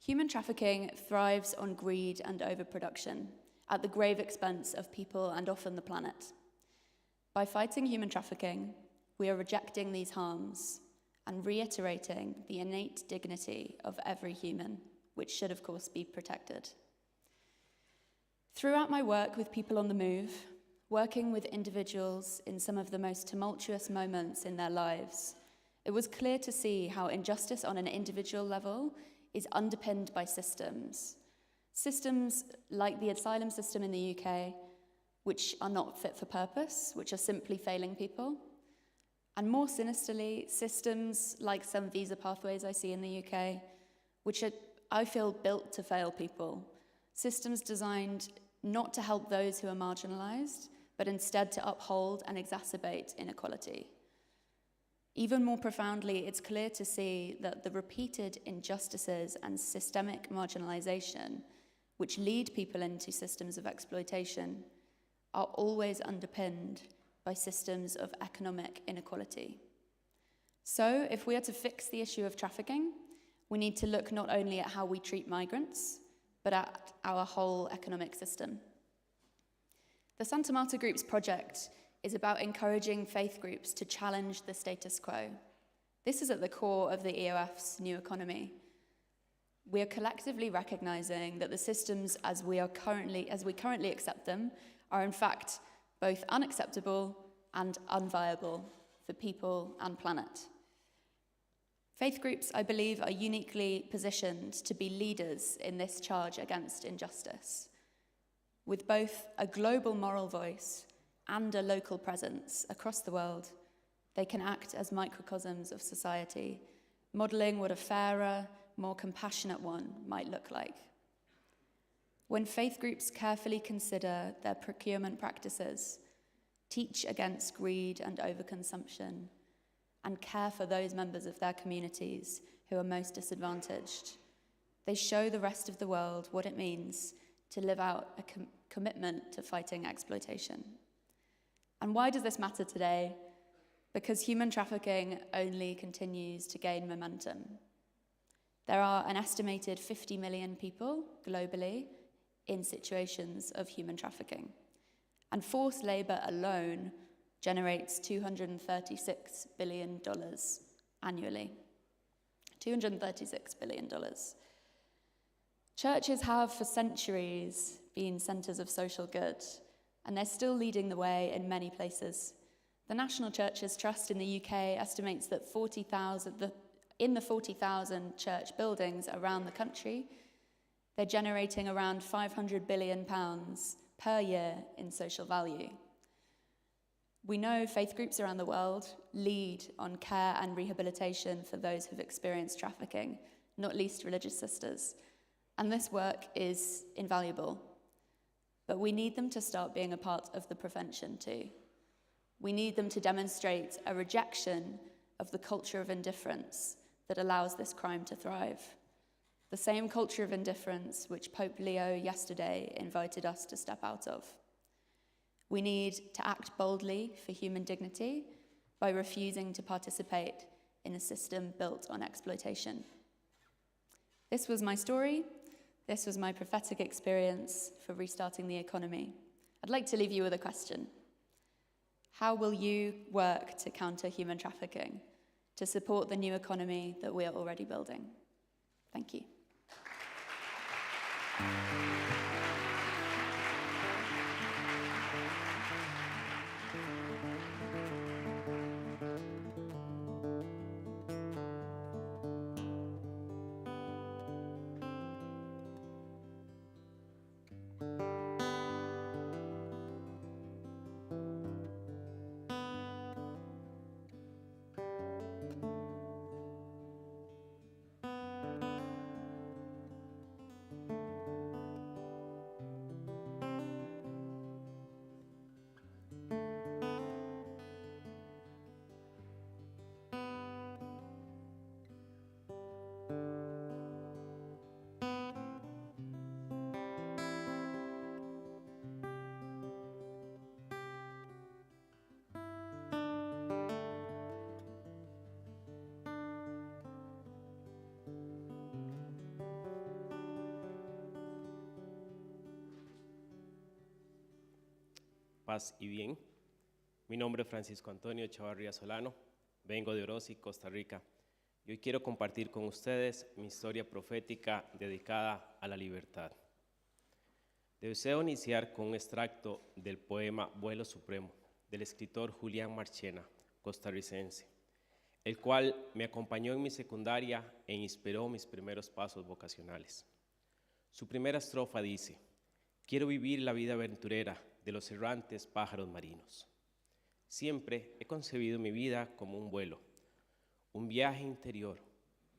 Human trafficking thrives on greed and overproduction, at the grave expense of people and often the planet. By fighting human trafficking, we are rejecting these harms and reiterating the innate dignity of every human, which should, of course, be protected. Throughout my work with people on the move, working with individuals in some of the most tumultuous moments in their lives, it was clear to see how injustice on an individual level is underpinned by systems. Systems like the asylum system in the UK, which are not fit for purpose, which are simply failing people. And more sinisterly, systems like some visa pathways I see in the UK, which are, I feel, built to fail people. Systems designed not to help those who are marginalized, but instead to uphold and exacerbate inequality. Even more profoundly, it's clear to see that the repeated injustices and systemic marginalization which lead people into systems of exploitation are always underpinned by systems of economic inequality. So, if we are to fix the issue of trafficking, we need to look not only at how we treat migrants, but at our whole economic system. The Santa Marta Group's project is about encouraging faith groups to challenge the status quo. This is at the core of the EOF's new economy. We are collectively recognizing that the systems as we currently accept them are in fact both unacceptable and unviable for people and planet. Faith groups, I believe, are uniquely positioned to be leaders in this charge against injustice. With both a global moral voice and a local presence across the world, they can act as microcosms of society, modeling what a fairer, more compassionate one might look like. When faith groups carefully consider their procurement practices, teach against greed and overconsumption, and care for those members of their communities who are most disadvantaged, they show the rest of the world what it means to live out a commitment to fighting exploitation. And why does this matter today? Because human trafficking only continues to gain momentum. There are an estimated 50 million people globally in situations of human trafficking. And forced labor alone generates $236 billion annually. $236 billion. Churches have for centuries been centers of social good, and they're still leading the way in many places. The National Churches Trust in the UK estimates that in the 40,000 church buildings around the country, they're generating around £500 billion per year in social value. We know faith groups around the world lead on care and rehabilitation for those who've experienced trafficking, not least religious sisters. And this work is invaluable. But we need them to start being a part of the prevention too. We need them to demonstrate a rejection of the culture of indifference that allows this crime to thrive. The same culture of indifference which Pope Leo yesterday invited us to step out of. We need to act boldly for human dignity by refusing to participate in a system built on exploitation. This was my story. This was my prophetic experience for restarting the economy. I'd like to leave you with a question. How will you work to counter human trafficking, to support the new economy that we are already building? Thank you. paz y bien. Mi nombre es Francisco Antonio Chavarría Solano, vengo de Orosi, Costa Rica, y hoy quiero compartir con ustedes mi historia profética dedicada a la libertad. Deseo iniciar con un extracto del poema Vuelo Supremo, del escritor Julián Marchena, costarricense, el cual me acompañó en mi secundaria e inspiró mis primeros pasos vocacionales. Su primera estrofa dice: quiero vivir la vida aventurera de los errantes pájaros marinos. Siempre he concebido mi vida como un vuelo, un viaje interior,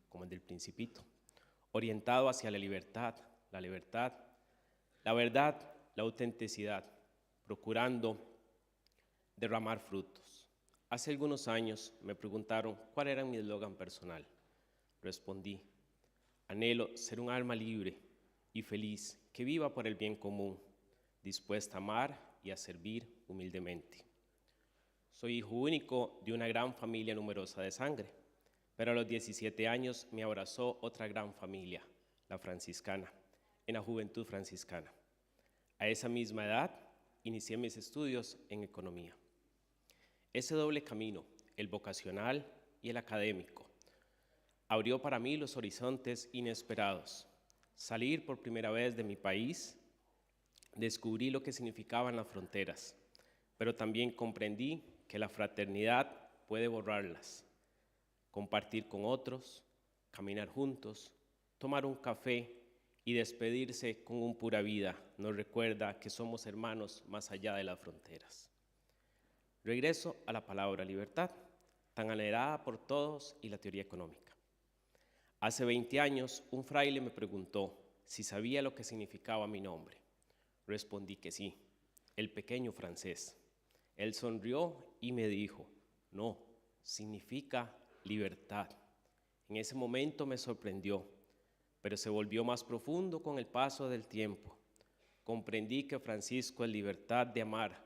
como el del Principito, orientado hacia la libertad, la verdad, la autenticidad, procurando derramar frutos. Hace algunos años me preguntaron cuál era mi eslogan personal. Respondí: anhelo ser un alma libre y feliz que viva por el bien común, dispuesta a amar y a servir humildemente. Soy hijo único de una gran familia numerosa de sangre, pero a los 17 años me abrazó otra gran familia, la franciscana, en la juventud franciscana. A esa misma edad inicié mis estudios en economía. Ese doble camino, el vocacional y el académico, abrió para mí los horizontes inesperados. Salir por primera vez de mi país, descubrí lo que significaban las fronteras, pero también comprendí que la fraternidad puede borrarlas. Compartir con otros, caminar juntos, tomar un café y despedirse con un pura vida nos recuerda que somos hermanos más allá de las fronteras. Regreso a la palabra libertad, tan anhelada por todos, y la teoría económica. Hace 20 años, un fraile me preguntó si sabía lo que significaba mi nombre. Respondí que sí, el pequeño francés. Él sonrió y me dijo: no, significa libertad. En ese momento me sorprendió, pero se volvió más profundo con el paso del tiempo. Comprendí que Francisco es libertad de amar,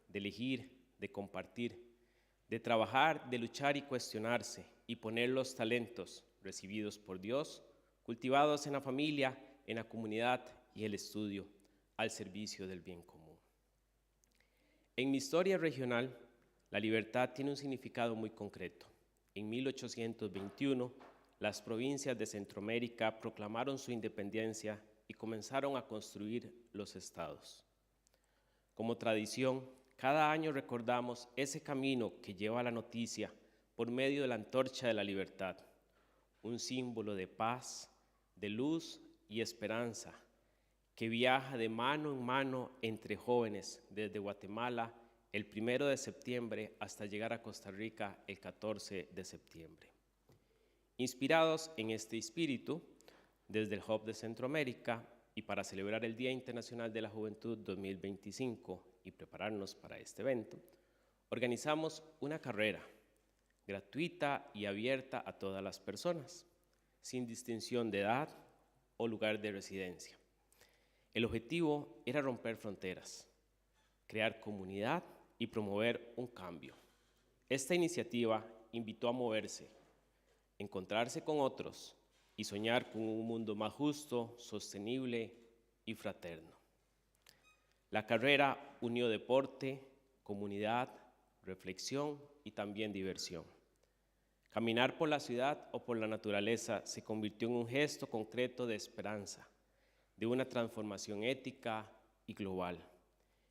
de elegir, de compartir, de trabajar, de luchar y cuestionarse, y poner los talentos recibidos por Dios, cultivados en la familia, en la comunidad y el estudio, al servicio del bien común. En mi historia regional, la libertad tiene un significado muy concreto. En 1821, las provincias de Centroamérica proclamaron su independencia y comenzaron a construir los estados. Como tradición, cada año recordamos ese camino que lleva a la noticia por medio de la antorcha de la libertad, un símbolo de paz, de luz y esperanza, que viaja de mano en mano entre jóvenes desde Guatemala el 1 de septiembre hasta llegar a Costa Rica el 14 de septiembre. Inspirados en este espíritu, desde el Hub de Centroamérica y para celebrar el Día Internacional de la Juventud 2025 y prepararnos para este evento, organizamos una carrera gratuita y abierta a todas las personas, sin distinción de edad o lugar de residencia. El objetivo era romper fronteras, crear comunidad y promover un cambio. Esta iniciativa invitó a moverse, encontrarse con otros y soñar con un mundo más justo, sostenible y fraterno. La carrera unió deporte, comunidad, reflexión y también diversión. Caminar por la ciudad o por la naturaleza se convirtió en un gesto concreto de esperanza, de una transformación ética y global.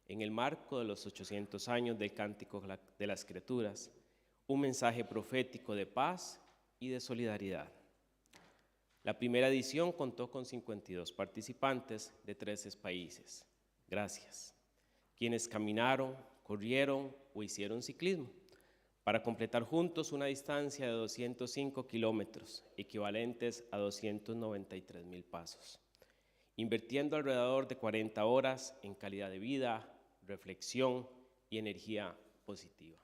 En el marco de los 800 años del Cántico de las Criaturas, un mensaje profético de paz y de solidaridad. La primera edición contó con 52 participantes de 13 países. Gracias. Quienes caminaron, corrieron o hicieron ciclismo, para completar juntos una distancia de 205 kilómetros, equivalentes a 293,000 pasos, invirtiendo alrededor de 40 horas en calidad de vida, reflexión y energía positiva.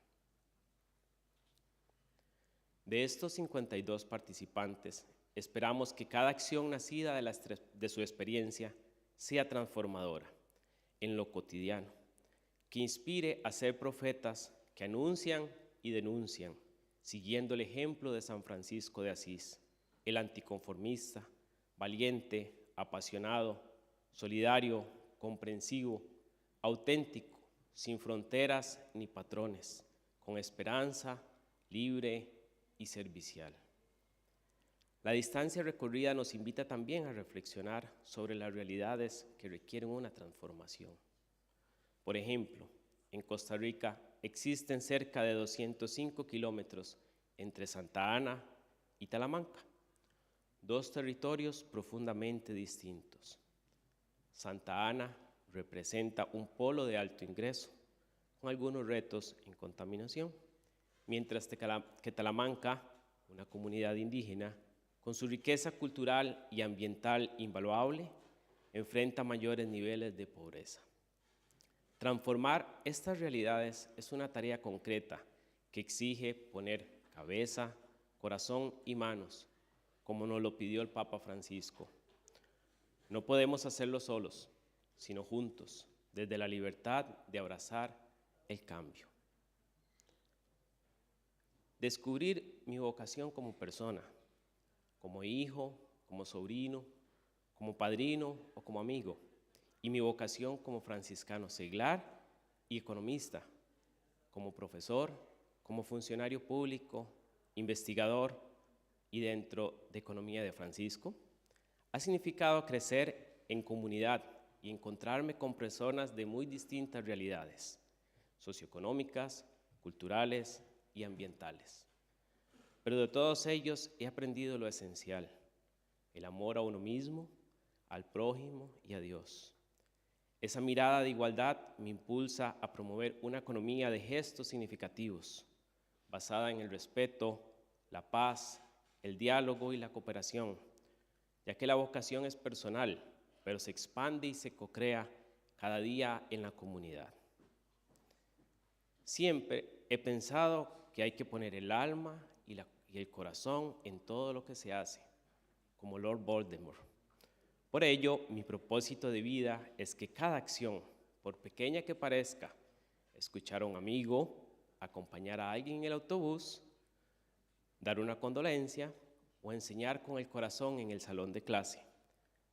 De estos 52 participantes, esperamos que cada acción nacida de su experiencia sea transformadora en lo cotidiano, que inspire a ser profetas que anuncian y denuncian, siguiendo el ejemplo de San Francisco de Asís, el anticonformista, valiente, apasionado, solidario, comprensivo, auténtico, sin fronteras ni patrones, con esperanza, libre y servicial. La distancia recorrida nos invita también a reflexionar sobre las realidades que requieren una transformación. Por ejemplo, en Costa Rica existen cerca de 205 kilómetros entre Santa Ana y Talamanca, dos territorios profundamente distintos. Santa Ana representa un polo de alto ingreso, con algunos retos en contaminación, mientras que Talamanca, una comunidad indígena, con su riqueza cultural y ambiental invaluable, enfrenta mayores niveles de pobreza. Transformar estas realidades es una tarea concreta que exige poner cabeza, corazón y manos, como nos lo pidió el Papa Francisco. No podemos hacerlo solos, sino juntos, desde la libertad de abrazar el cambio. Descubrir mi vocación como persona, como hijo, como sobrino, como padrino o como amigo, y mi vocación como franciscano seglar y economista, como profesor, como funcionario público, investigador y dentro de Economía de Francisco, ha significado crecer en comunidad y encontrarme con personas de muy distintas realidades, socioeconómicas, culturales y ambientales. Pero de todos ellos he aprendido lo esencial: el amor a uno mismo, al prójimo y a Dios. Esa mirada de igualdad me impulsa a promover una economía de gestos significativos, basada en el respeto, la paz, el diálogo y la cooperación, ya que la vocación es personal, pero se expande y se cocrea cada día en la comunidad. Siempre he pensado que hay que poner el alma y el corazón en todo lo que se hace, como Lord Voldemort. Por ello, mi propósito de vida es que cada acción, por pequeña que parezca, escuchar a un amigo, acompañar a alguien en el autobús, dar una condolencia o enseñar con el corazón en el salón de clase,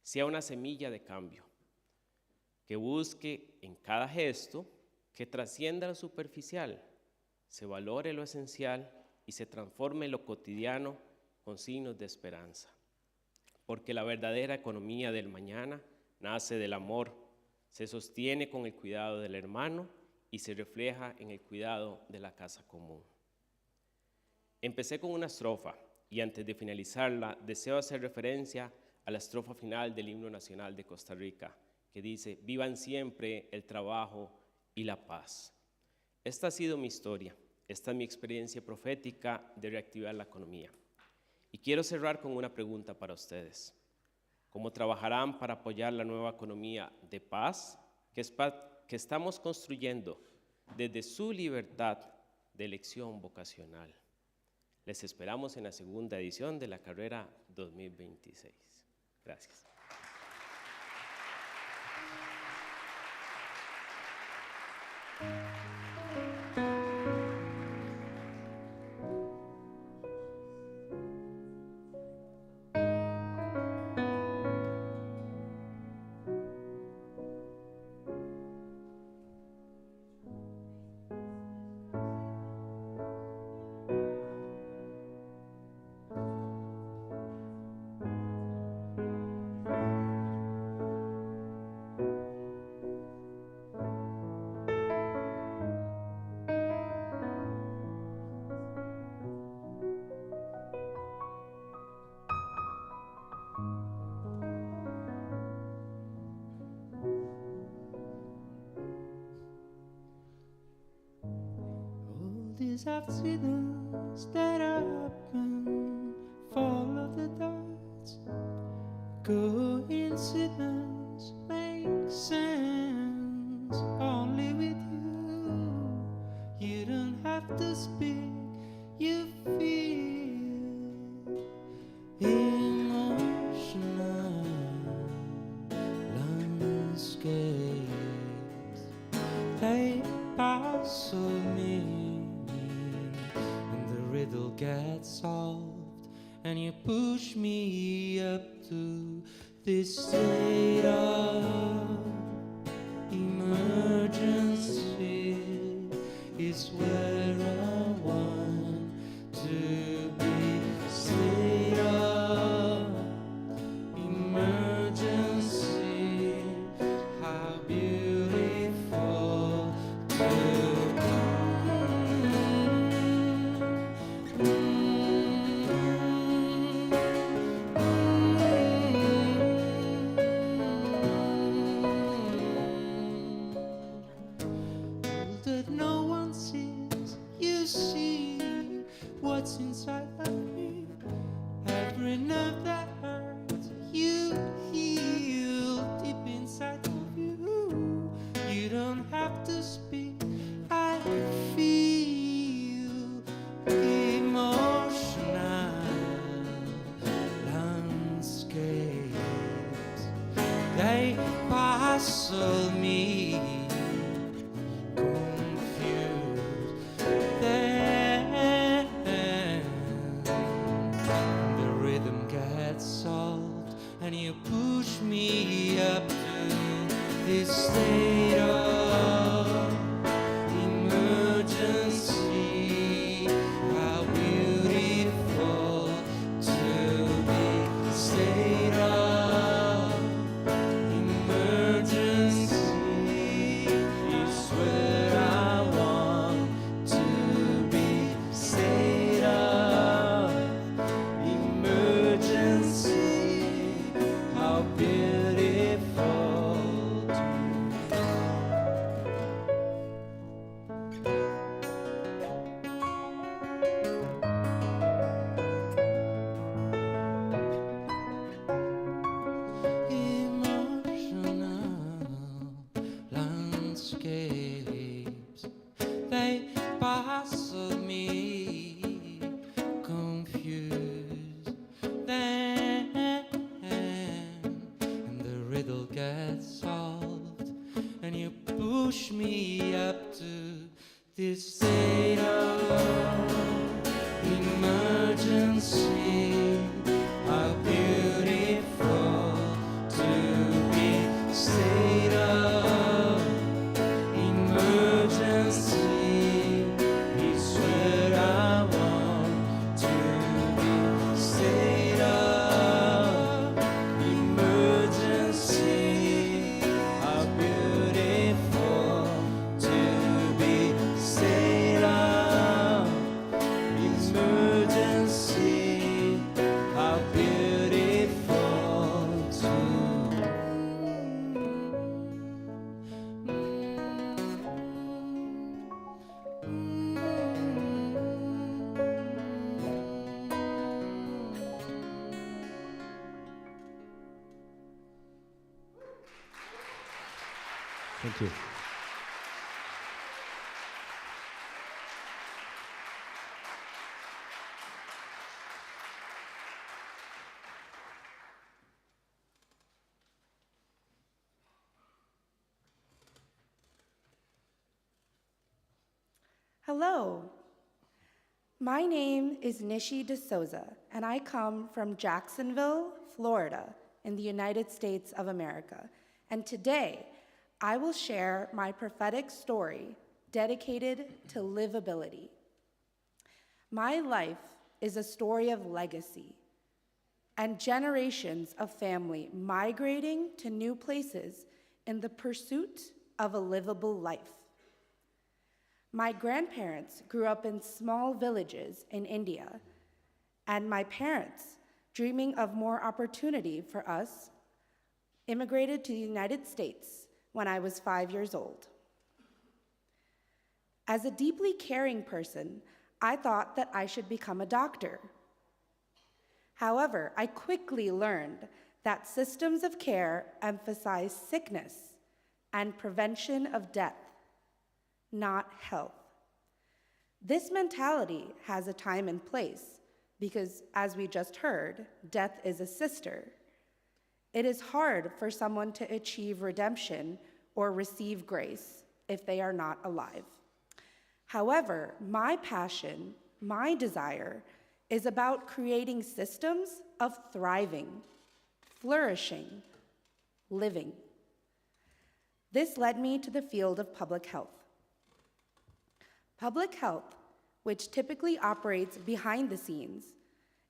sea una semilla de cambio, que busque en cada gesto que trascienda lo superficial, se valore lo esencial y se transforme lo cotidiano con signos de esperanza. Porque la verdadera economía del mañana nace del amor, se sostiene con el cuidado del hermano y se refleja en el cuidado de la casa común. Empecé con una estrofa y antes de finalizarla deseo hacer referencia a la estrofa final del himno nacional de Costa Rica, que dice: vivan siempre el trabajo y la paz. Esta ha sido mi historia, esta es mi experiencia profética de reactivar la economía. Y quiero cerrar con una pregunta para ustedes. ¿Cómo trabajarán para apoyar la nueva economía de paz que estamos construyendo desde su libertad de elección vocacional? Les esperamos en la segunda edición de la carrera 2026. Gracias. All these accidents that happen, fall of the dots, coincidence makes sense only with you. You don't have to speak, you feel emotional landscapes. They pass me, and the riddle gets solved, and you push me up to this state of emergency. is where I want to be. State of emergency, how beautiful to that no one sees. You see what's inside of me. Every nerve that hurts, you heal deep inside of you. You don't have to speak. I feel emotional landscapes. They puzzle me, confused. Then the rhythm gets soft, and you push me up to this state of emergency. How beautiful to be. State of emergency is where I want to be. State of emergency, how beautiful to emotional landscapes. They puzzle me, confused. Then and the riddle gets solved, and you push me up to this state of emergency. How beautiful to be. State of emergency is where I want to be. State of emergency, how beautiful to be. State of emergency, how beautiful to Thank you. Hello. My name is Nishi DeSouza, and I come from Jacksonville, Florida, in the United States of America. And today, I will share my prophetic story dedicated to livability. My life is a story of legacy and generations of family migrating to new places in the pursuit of a livable life. My grandparents grew up in small villages in India, and my parents, dreaming of more opportunity for us, immigrated to the United States when I was 5 years old. As a deeply caring person, I thought that I should become a doctor. However, I quickly learned that systems of care emphasize sickness and prevention of death, not health. This mentality has a time and place because, as we just heard, death is a sister. It is hard for someone to achieve redemption or receive grace if they are not alive. However, my passion, my desire, is about creating systems of thriving, flourishing, living. This led me to the field of public health. Public health, which typically operates behind the scenes,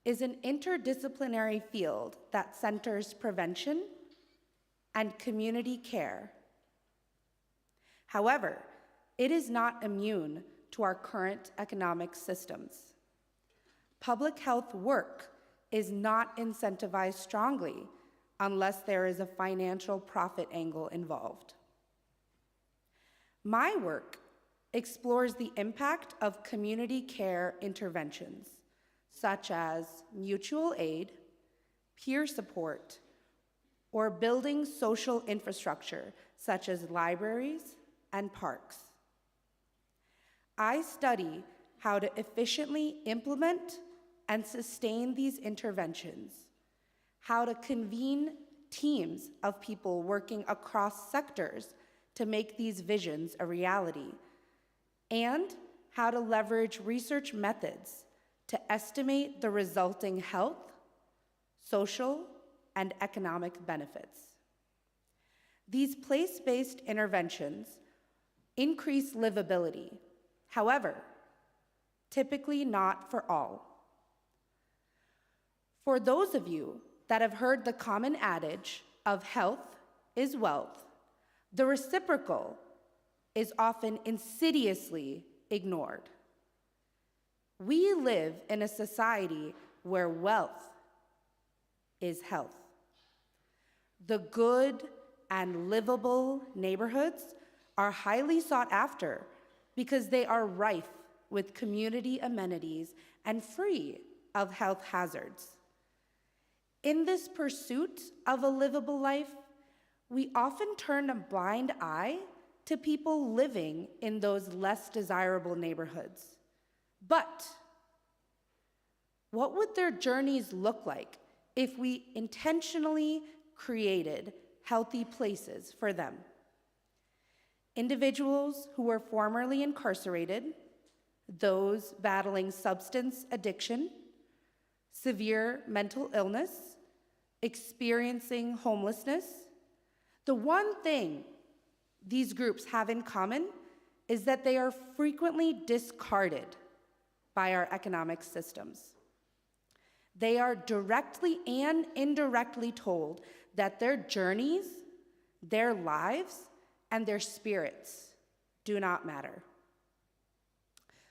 is an interdisciplinary field that centers prevention and community care. However, it is not immune to our current economic systems. Public health work is not incentivized strongly unless there is a financial profit angle involved. My work explores the impact of community care interventions, such as mutual aid, peer support, or building social infrastructure, such as libraries and parks. I study how to efficiently implement and sustain these interventions, how to convene teams of people working across sectors to make these visions a reality, and how to leverage research methods to estimate the resulting health, social, and economic benefits. These place-based interventions increase livability, however, typically not for all. For those of you that have heard the common adage of health is wealth, the reciprocal is often insidiously ignored. We live in a society where wealth is health. The good and livable neighborhoods are highly sought after because they are rife with community amenities and free of health hazards. In this pursuit of a livable life, we often turn a blind eye to people living in those less desirable neighborhoods. But what would their journeys look like if we intentionally created healthy places for them? Individuals who were formerly incarcerated, those battling substance addiction, severe mental illness, experiencing homelessness. The one thing these groups have in common is that they are frequently discarded by our economic systems. They are directly and indirectly told that their journeys, their lives, and their spirits do not matter.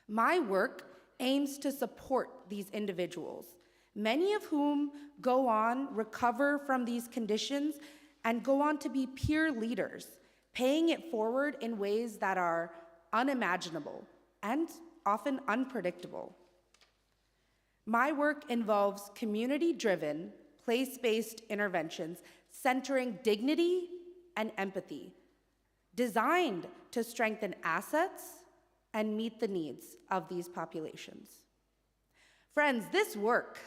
My work aims to support these individuals, many of whom go on, recover from these conditions, and go on to be peer leaders, paying it forward in ways that are unimaginable and often unpredictable. My work involves community-driven, place-based interventions centering dignity and empathy, designed to strengthen assets and meet the needs of these populations. Friends, this work,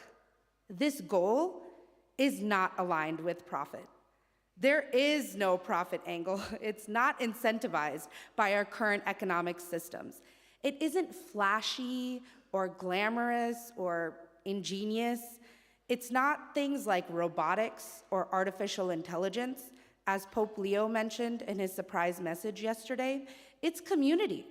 this goal, is not aligned with profit. There is no profit angle. It's not incentivized by our current economic systems. It isn't flashy or glamorous or ingenious. It's not things like robotics or artificial intelligence, as Pope Leo mentioned in his surprise message yesterday. It's community.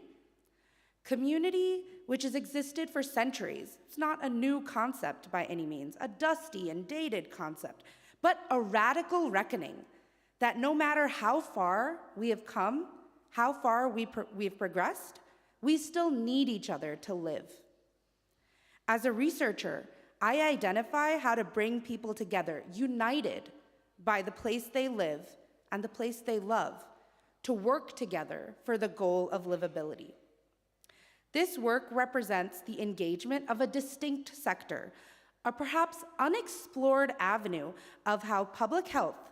Community which has existed for centuries. It's not a new concept by any means, a dusty and dated concept, but a radical reckoning that no matter how far we have come, how far we've progressed, we still need each other to live. As a researcher, I identify how to bring people together, united by the place they live and the place they love, to work together for the goal of livability. This work represents the engagement of a distinct sector, a perhaps unexplored avenue of how public health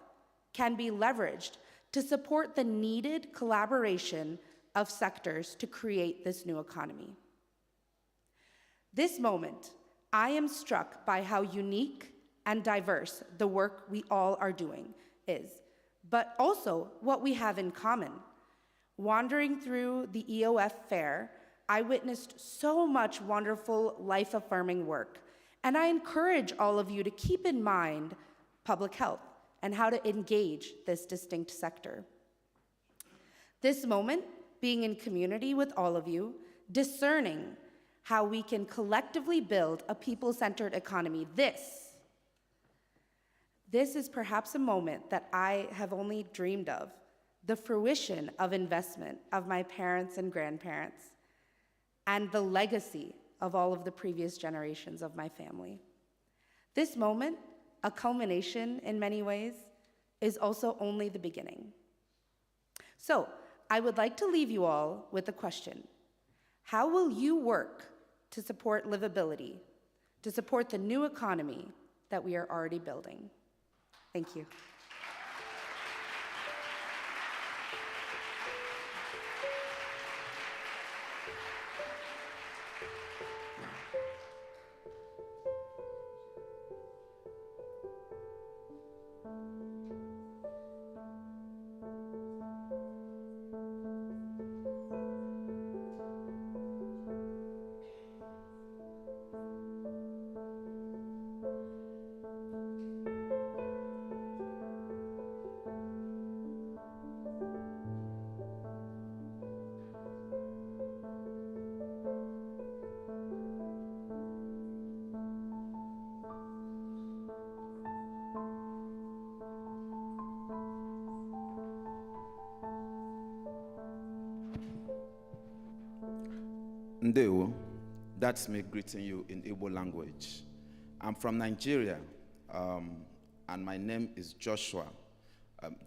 can be leveraged to support the needed collaboration of sectors to create this new economy. This moment, I am struck by how unique and diverse the work we all are doing is, but also what we have in common. Wandering through the EOF fair, I witnessed so much wonderful, life-affirming work, and I encourage all of you to keep in mind public health and how to engage this distinct sector. This moment, being in community with all of you, discerning how we can collectively build a people-centered economy. This is perhaps a moment that I have only dreamed of, the fruition of investment of my parents and grandparents, and the legacy of all of the previous generations of my family. This moment, a culmination in many ways, is also only the beginning. So, I would like to leave you all with a question. How will you work to support livability, to support the new economy that we are already building? Thank you. Ndeo, that's me greeting you in Igbo language. I'm from Nigeria, and my name is Joshua.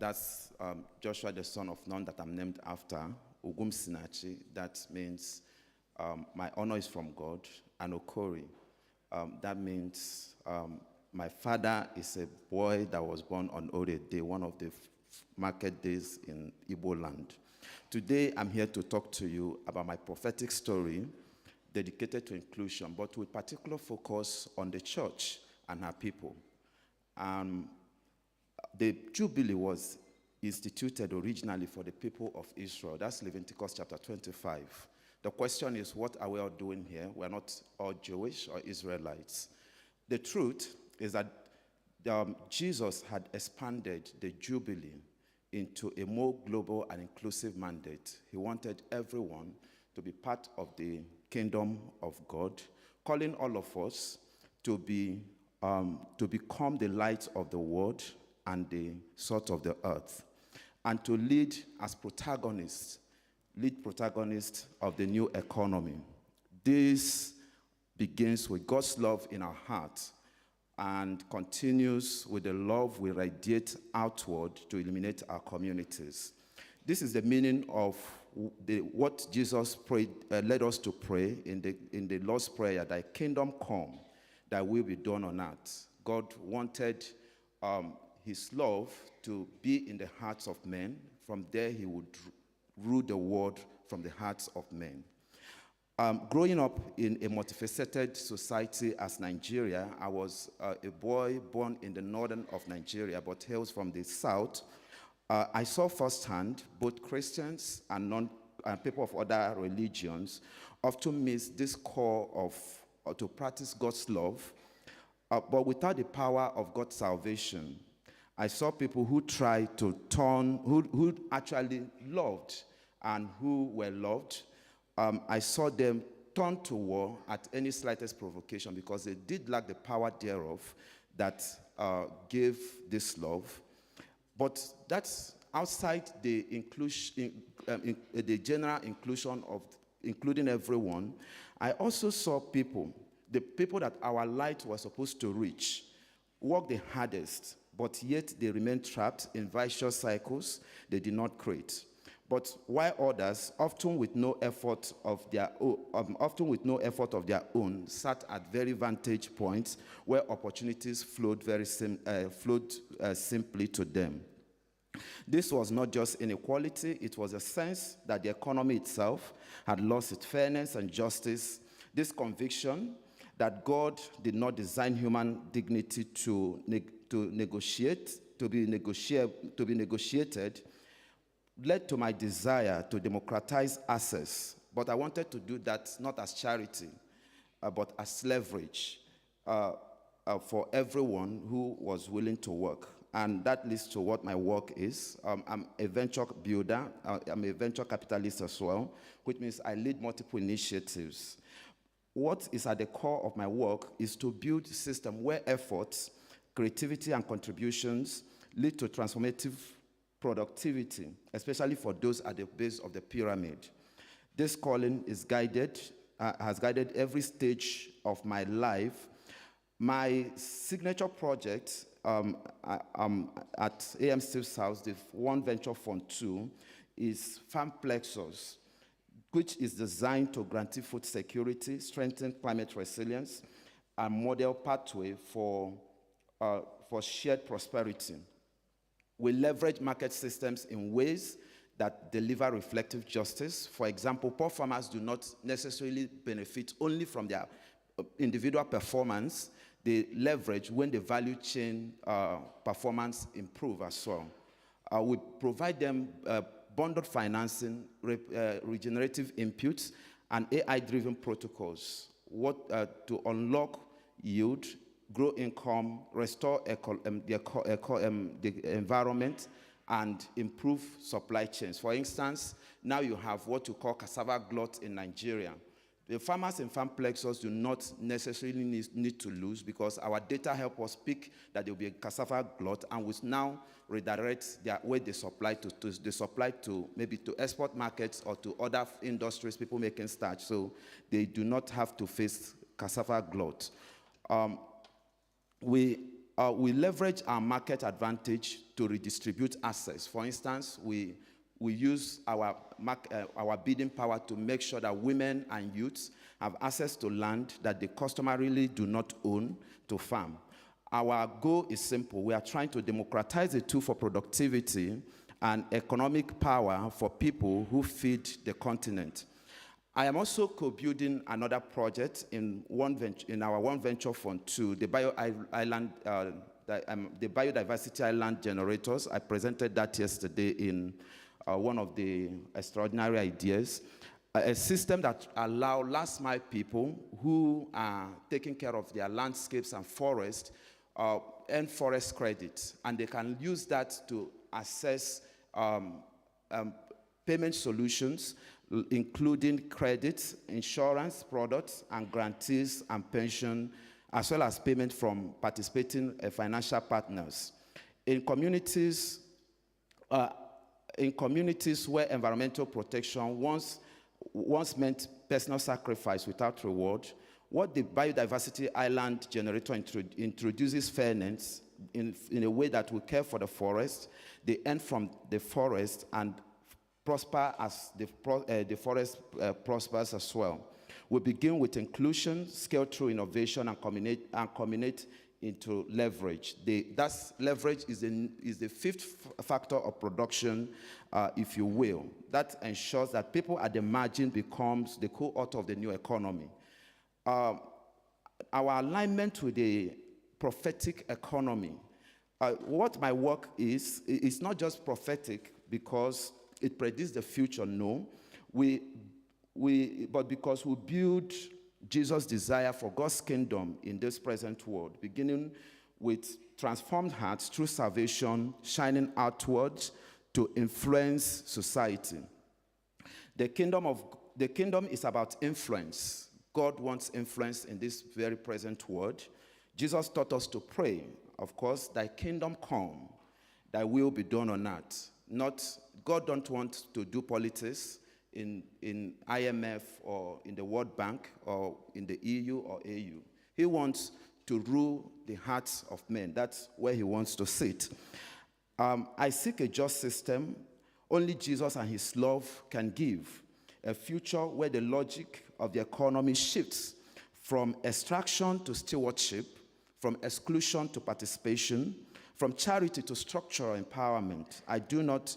That's Joshua, the son of Nun that I'm named after. Ugum Sinachi, that means my honor is from God. And Okori, that means my father is a boy that was born on Ode Day, one of the market days in Igbo land. Today, I'm here to talk to you about my prophetic story dedicated to inclusion, but with particular focus on the church and her people. The Jubilee was instituted originally for the people of Israel. That's Leviticus chapter 25. The question is, what are we all doing here? We're not all Jewish or Israelites. The truth is that Jesus had expanded the Jubilee into a more global and inclusive mandate. He wanted everyone to be part of the kingdom of God, calling all of us to become the light of the world and the salt of the earth, and to lead as protagonists of the new economy. This begins with God's love in our hearts and continues with the love we radiate outward to illuminate our communities. This is the meaning of what Jesus led us to pray in the Lord's Prayer, thy kingdom come, thy will be done on earth. God wanted his love to be in the hearts of men. From there, he would rule the world from the hearts of men. Growing up in a multifaceted society as Nigeria, I was a boy born in the northern of Nigeria, but hails from the south. I saw firsthand both Christians and people of other religions often miss this core of to practice God's love, but without the power of God's salvation. I saw people who tried to who actually loved and who were loved. I saw them turn to war at any slightest provocation because they did lack the power thereof that gave this love. But that's outside the inclusion, the general inclusion of including everyone. I also saw the people that our light was supposed to reach, work the hardest, but yet they remain trapped in vicious cycles they did not create. But while others, often with no effort of their own, sat at very vantage points where opportunities flowed simply to them. This was not just inequality; it was a sense that the economy itself had lost its fairness and justice. This conviction that God did not design human dignity to be negotiated led to my desire to democratize access, but I wanted to do that not as charity, but as leverage for everyone who was willing to work. and that leads to what my work is. I'm a venture builder. I'm a venture capitalist as well, which means I lead multiple initiatives. What is at the core of my work is to build a system where efforts, creativity, and contributions lead to transformative productivity, especially for those at the base of the pyramid. This calling is has guided every stage of my life. My signature project at AM Steve's house, the One Venture Fund 2, is Farm Plexus, which is designed to guarantee food security, strengthen climate resilience, and model pathway for shared prosperity. We leverage market systems in ways that deliver reflective justice. For example, poor farmers do not necessarily benefit only from their individual performance. They leverage when the value chain performance improve as well. We provide them bundled financing, regenerative inputs, and AI-driven protocols to unlock yield, grow income, restore the environment, and improve supply chains. For instance, now you have what you call cassava glut in Nigeria. The farmers in Farm Plexus do not necessarily need to lose, because our data help us pick that there will be a cassava glut, and we now redirect where they supply to maybe to export markets or to other industries, people making starch, so they do not have to face cassava glut. We leverage our market advantage to redistribute assets. For instance, we use our bidding power to make sure that women and youths have access to land that they customarily do not own to farm. Our goal is simple. We are trying to democratize the tool for productivity and economic power for people who feed the continent. I am also co-building another project in our One Venture Fund 2, the Biodiversity Island Generators. I presented that yesterday in one of the extraordinary ideas. A system that allows last mile people who are taking care of their landscapes and forests earn forest credits, and they can use that to access payment solutions, including credits, insurance products, and grantees and pension, as well as payment from participating financial partners. In communities where environmental protection once meant personal sacrifice without reward, what the Biodiversity Island Generator introduces fairness in a way that we care for the forest, they earn from the forest and prosper as the forest prospers as well. We begin with inclusion, scale through innovation, and culminate into leverage. That leverage is the fifth factor of production, if you will. That ensures that people at the margin becomes the co-author of the new economy. Our alignment with the prophetic economy. What my work is not just prophetic because it predicts the future, no. But because we build Jesus' desire for God's kingdom in this present world, beginning with transformed hearts through salvation, shining outwards to influence society. The kingdom is about influence. God wants influence in this very present world. Jesus taught us to pray, of course, thy kingdom come, thy will be done on earth. God don't want to do politics in IMF or in the World Bank or in the EU or AU. He wants to rule the hearts of men. That's where he wants to sit. I seek a just system only Jesus and his love can give. A future where the logic of the economy shifts from extraction to stewardship, from exclusion to participation, from charity to structural empowerment. I do not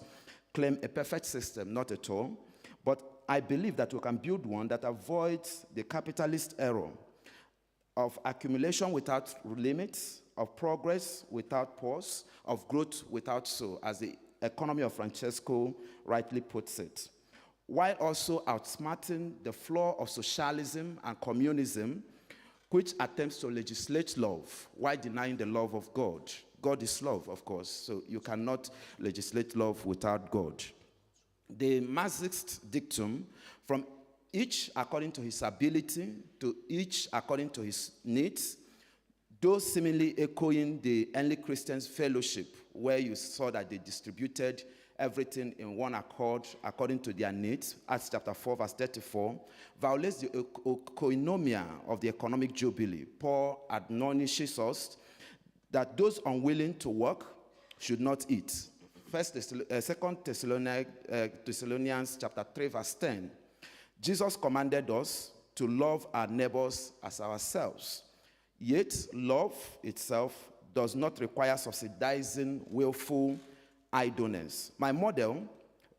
claim a perfect system, not at all, but I believe that we can build one that avoids the capitalist error of accumulation without limits, of progress without pause, of growth without soul, as the economy of Francesco rightly puts it, while also outsmarting the flaw of socialism and communism, which attempts to legislate love while denying the love of God. God is love, of course, so you cannot legislate love without God. The Marxist dictum, from each according to his ability, to each according to his needs, those seemingly echoing the early Christians' fellowship, where you saw that they distributed everything in one accord according to their needs, Acts chapter 4, verse 34, violates the koinonia of the economic jubilee. Paul admonishes us that those unwilling to work should not eat. Second Thessalonians chapter 3, verse 10. Jesus commanded us to love our neighbors as ourselves. Yet, love itself does not require subsidizing willful idleness. My model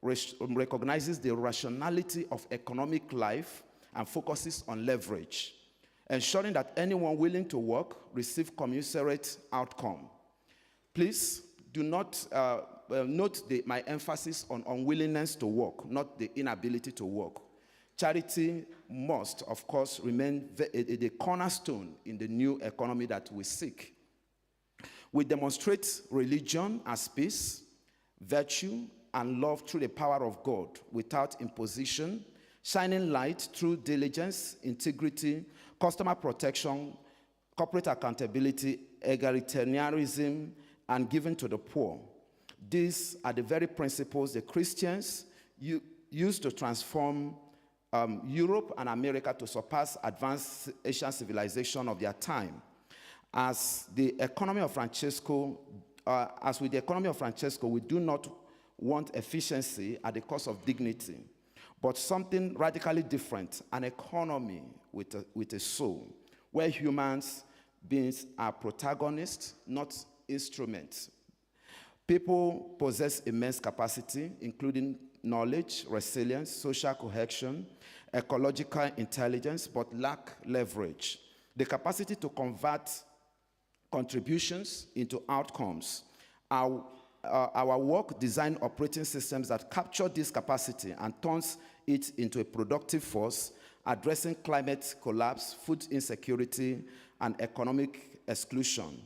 recognizes the rationality of economic life and focuses on leverage, ensuring that anyone willing to work receive commensurate outcome. Please do not note my emphasis on unwillingness to work, not the inability to work. Charity must, of course, remain the cornerstone in the new economy that we seek. We demonstrate religion as peace, virtue, and love through the power of God without imposition, shining light through diligence, integrity, customer protection, corporate accountability, egalitarianism, and giving to the poor. These are the very principles the Christians used to transform Europe and America to surpass advanced Asian civilization of their time. As with the economy of Francesco, we do not want efficiency at the cost of dignity, but something radically different, an economy with a soul, where humans beings are protagonists, not instruments. People possess immense capacity, including knowledge, resilience, social cohesion, ecological intelligence, but lack leverage. The capacity to convert contributions into outcomes. Our work design operating systems that capture this capacity and turns it into a productive force, addressing climate collapse, food insecurity, and economic exclusion.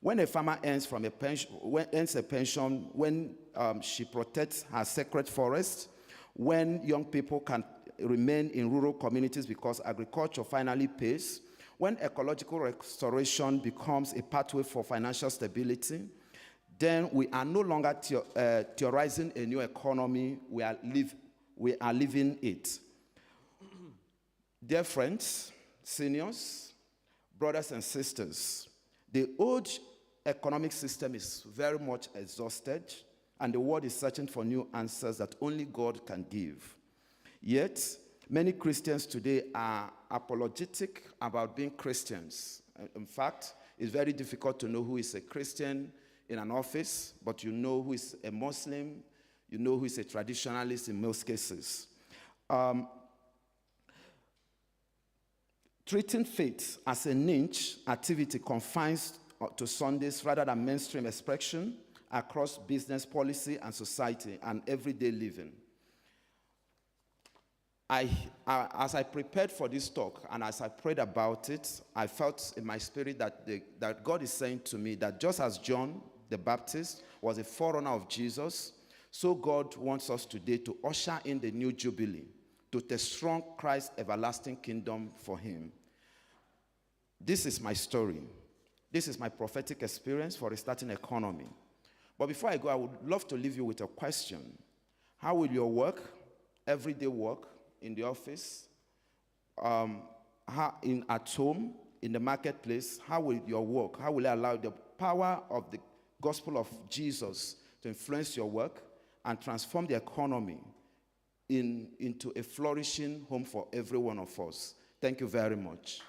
When a farmer earns a pension, when she protects her sacred forest, when young people can remain in rural communities because agriculture finally pays, when ecological restoration becomes a pathway for financial stability, then we are no longer theorizing a new economy, we are living it. Dear friends, seniors, brothers and sisters, the old economic system is very much exhausted, and the world is searching for new answers that only God can give. Yet, many Christians today are apologetic about being Christians. In fact, it's very difficult to know who is a Christian in an office, but you know who is a Muslim, you know who is a traditionalist in most cases. Treating faith as a niche activity confines to Sundays rather than mainstream expression across business policy and society and everyday living. As I prepared for this talk and as I prayed about it, I felt in my spirit that God is saying to me that just as John the Baptist was a forerunner of Jesus, so God wants us today to usher in the new jubilee, to strong Christ's everlasting kingdom for him. This is my story. This is my prophetic experience for restarting economy. But before I go, I would love to leave you with a question. How will your work, everyday work, in the office, at home, in the marketplace, how will your work, how will it allow the power of the gospel of Jesus to influence your work and transform the economy into a flourishing home for every one of us? Thank you very much.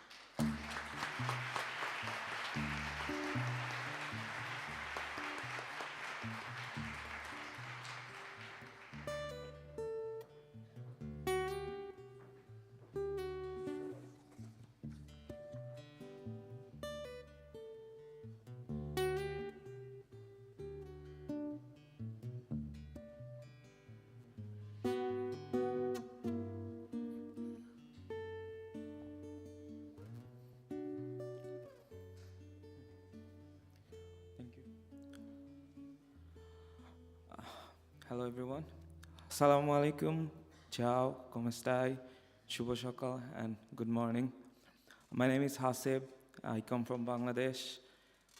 Hello everyone. Assalamu alaikum. Ciao. ¿Cómo estáis? Shubho Shakal and good morning. My name is Hasib. I come from Bangladesh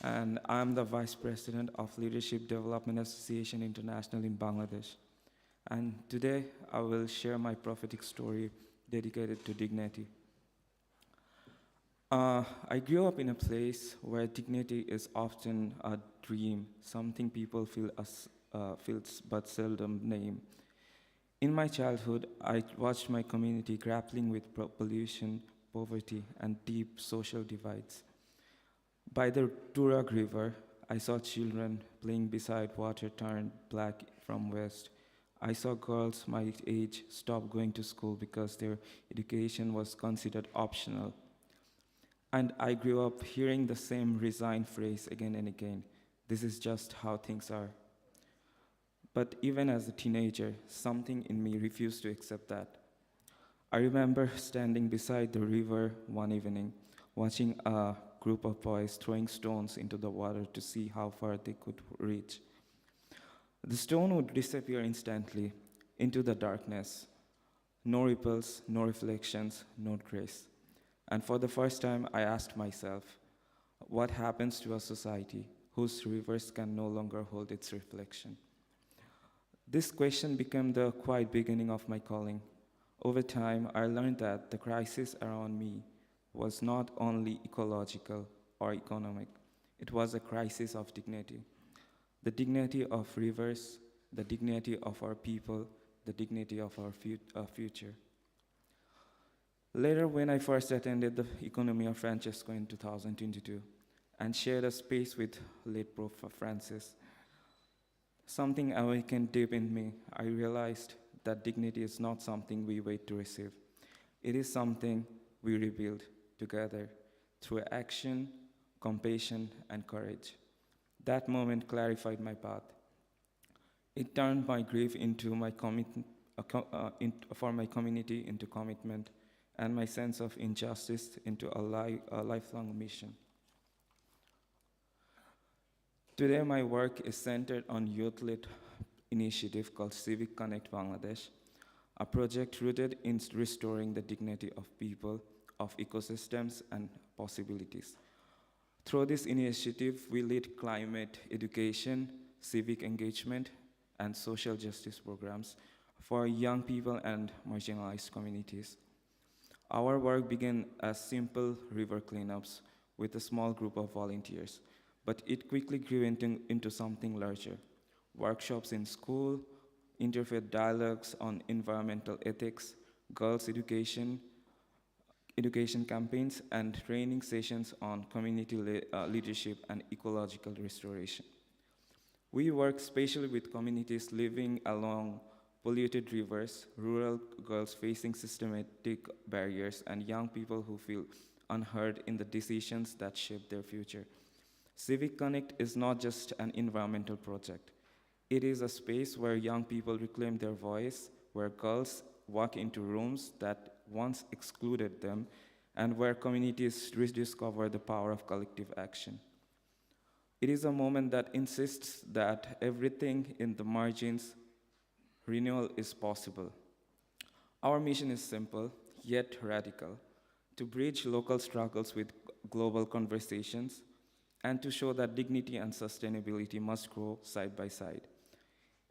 and I'm the Vice President of Leadership Development Association International in Bangladesh. And today I will share my prophetic story dedicated to dignity. I grew up in a place where dignity is often a dream, something people feel but seldom name. In my childhood, I watched my community grappling with pollution, poverty, and deep social divides. By the Turag River, I saw children playing beside water turned black from west. I saw girls my age stop going to school because their education was considered optional. And I grew up hearing the same resigned phrase again and again. This is just how things are. But even as a teenager, something in me refused to accept that. I remember standing beside the river one evening, watching a group of boys throwing stones into the water to see how far they could reach. The stone would disappear instantly into the darkness. No ripples, no reflections, no trace. And for the first time, I asked myself, what happens to a society whose rivers can no longer hold its reflection? This question became the quiet beginning of my calling. Over time, I learned that the crisis around me was not only ecological or economic, it was a crisis of dignity. The dignity of rivers, the dignity of our people, the dignity of our future. Later, when I first attended the Economy of Francesco in 2022 and shared a space with late Prof. Francis, something awakened deep in me. I realized that dignity is not something we wait to receive. It is something we rebuild together through action, compassion, and courage. That moment clarified my path. It turned my grief into my for my community into commitment, and my sense of injustice into a lifelong mission. Today, my work is centered on youth-led initiative called Civic Connect Bangladesh, a project rooted in restoring the dignity of people, of ecosystems, and possibilities. Through this initiative, we lead climate education, civic engagement, and social justice programs for young people and marginalized communities. Our work began as simple river cleanups with a small group of volunteers, but it quickly grew into something larger. Workshops in school, interfaith dialogues on environmental ethics, girls' education campaigns, and training sessions on community leadership and ecological restoration. We work especially with communities living along polluted rivers, rural girls facing systematic barriers, and young people who feel unheard in the decisions that shape their future. Civic Connect is not just an environmental project. It is a space where young people reclaim their voice, where girls walk into rooms that once excluded them, and where communities rediscover the power of collective action. It is a moment that insists that everything in the margins, renewal is possible. Our mission is simple, yet radical, to bridge local struggles with global conversations, and to show that dignity and sustainability must grow side by side.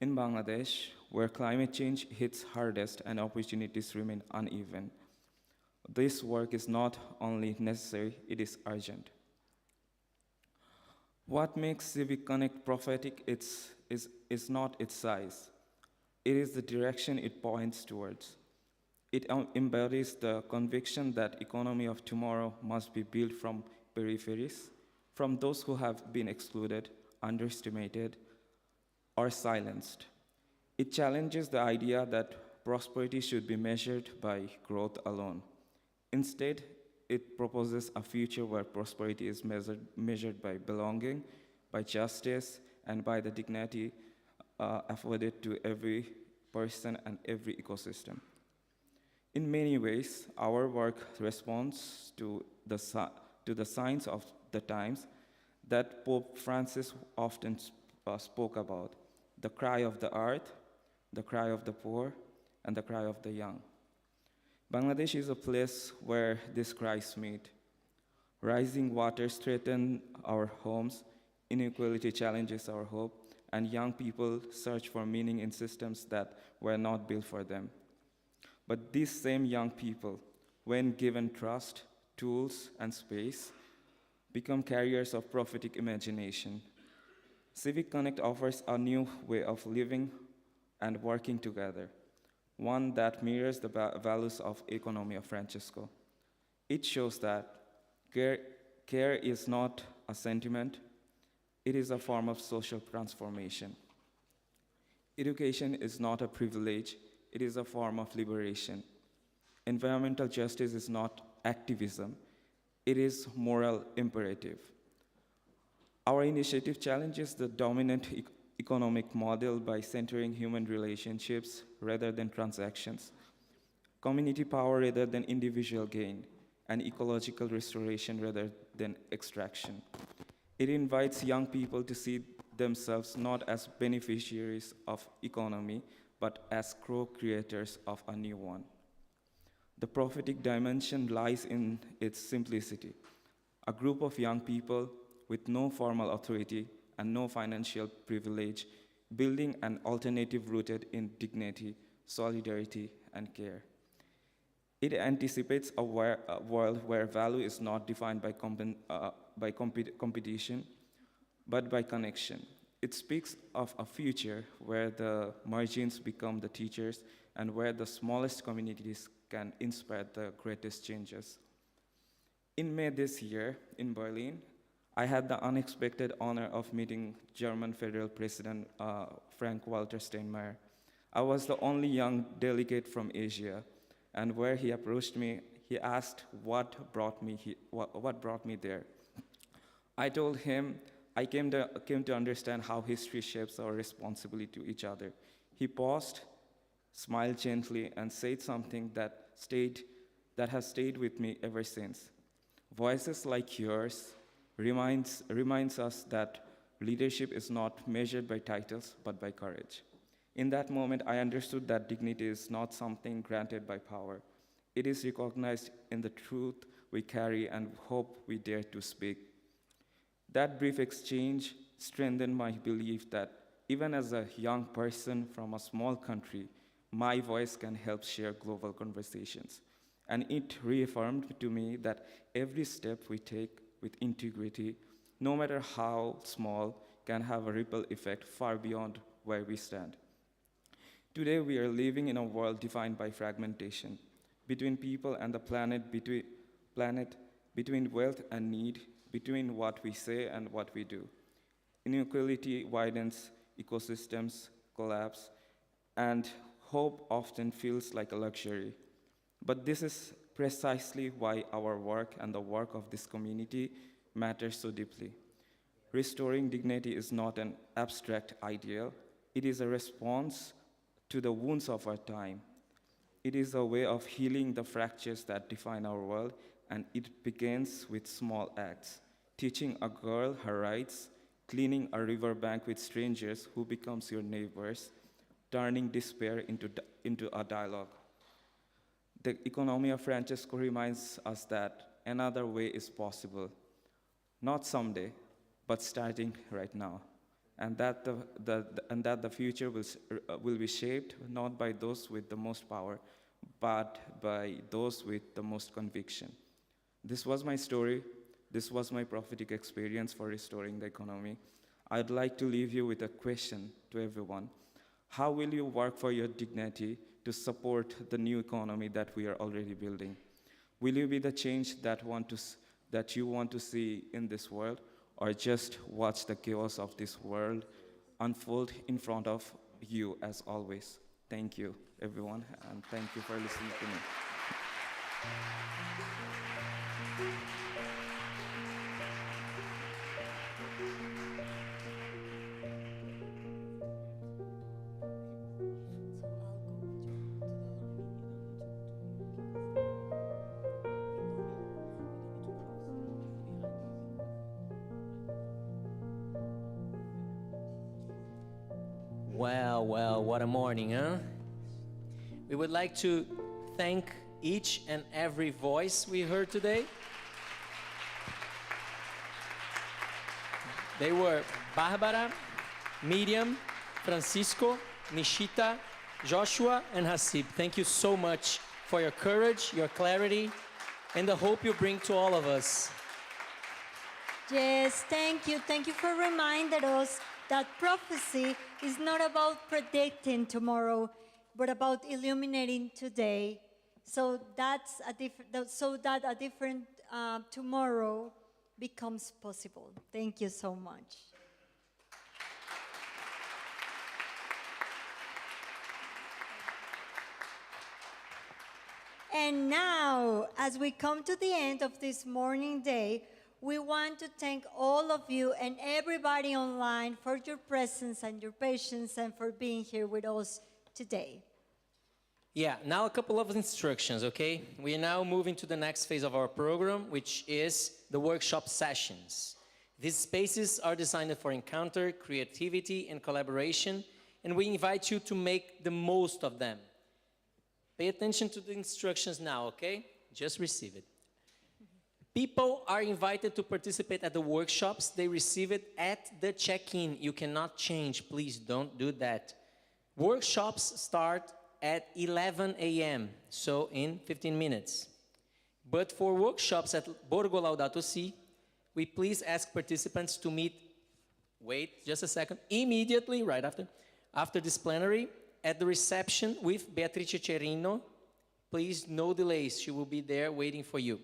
In Bangladesh, where climate change hits hardest and opportunities remain uneven, this work is not only necessary, it is urgent. What makes Civic Connect prophetic is not its size. It is the direction it points towards. It embodies the conviction that economy of tomorrow must be built from peripheries, from those who have been excluded, underestimated, or silenced. It challenges the idea that prosperity should be measured by growth alone. Instead, it proposes a future where prosperity is measured by belonging, by justice, and by the dignity afforded to every person and every ecosystem. In many ways, our work responds to the signs of the times that Pope Francis often spoke about: the cry of the earth, the cry of the poor, and the cry of the young. Bangladesh is a place where these cries meet. Rising waters threaten our homes, inequality challenges our hope, and young people search for meaning in systems that were not built for them. But these same young people, when given trust, tools, and space, become carriers of prophetic imagination. Civic Connect offers a new way of living and working together, one that mirrors the values of Economia Francesco. It shows that care is not a sentiment, it is a form of social transformation. Education is not a privilege, it is a form of liberation. Environmental justice is not activism, it is moral imperative. Our initiative challenges the dominant economic model by centering human relationships rather than transactions, community power rather than individual gain, and ecological restoration rather than extraction. It invites young people to see themselves not as beneficiaries of economy, but as co-creators of a new one. The prophetic dimension lies in its simplicity. A group of young people with no formal authority and no financial privilege, building an alternative rooted in dignity, solidarity, and care. It anticipates a world where value is not defined by competition, but by connection. It speaks of a future where the margins become the teachers and where the smallest communities can inspire the greatest changes. In May this year, in Berlin, I had the unexpected honor of meeting German Federal President Frank-Walter Steinmeier. I was the only young delegate from Asia, and where he approached me, he asked what brought me there. I told him I came to understand how history shapes our responsibility to each other. He paused, smiled gently, and said something that has stayed with me ever since. Voices like yours reminds us that leadership is not measured by titles, but by courage. In that moment, I understood that dignity is not something granted by power. It is recognized in the truth we carry and hope we dare to speak. That brief exchange strengthened my belief that even as a young person from a small country, my voice can help share global conversations. And it reaffirmed to me that every step we take with integrity, no matter how small, can have a ripple effect far beyond where we stand. Today, we are living in a world defined by fragmentation between people and the planet, between wealth and need, between what we say and what we do. Inequality widens, ecosystems collapse, and hope often feels like a luxury. But this is precisely why our work and the work of this community matters so deeply. Restoring dignity is not an abstract ideal, it is a response to the wounds of our time. It is a way of healing the fractures that define our world, and it begins with small acts. Teaching a girl her rights, cleaning a riverbank with strangers who becomes your neighbors, turning despair into a dialogue. The Economia Francesco reminds us that another way is possible, not someday, but starting right now. And that the future will be shaped not by those with the most power, but by those with the most conviction. This was my story. This was my prophetic experience for restoring the economy. I'd like to leave you with a question to everyone. How will you work for your dignity to support the new economy that we are already building? Will you be the change that you want to see in this world, or just watch the chaos of this world unfold in front of you as always? Thank you, everyone, and thank you for listening to me. Well, well, what a morning, huh? We would like to thank each and every voice we heard today. They were Barbara, Miriam, Francisco, Nishita, Joshua, and Hasib. Thank you so much for your courage, your clarity, and the hope you bring to all of us. Yes, thank you. Thank you for reminding us that prophecy is not about predicting tomorrow, but about illuminating today, so that a different tomorrow becomes possible. Thank you so much. And now, as we come to the end of this morning day, we want to thank all of you and everybody online for your presence and your patience and for being here with us today. Yeah, now a couple of instructions, okay? We are now moving to the next phase of our program, which is the workshop sessions. These spaces are designed for encounter, creativity, and collaboration, and we invite you to make the most of them. Pay attention to the instructions now, okay? Just receive it. People are invited to participate at the workshops. They receive it at the check-in. You cannot change. Please don't do that. Workshops start at 11 a.m., so in 15 minutes. But for workshops at Borgo Laudato Si, we please ask participants to meet, wait just a second, immediately, right after this plenary, at the reception with Beatrice Cerino. Please, no delays. She will be there waiting for you.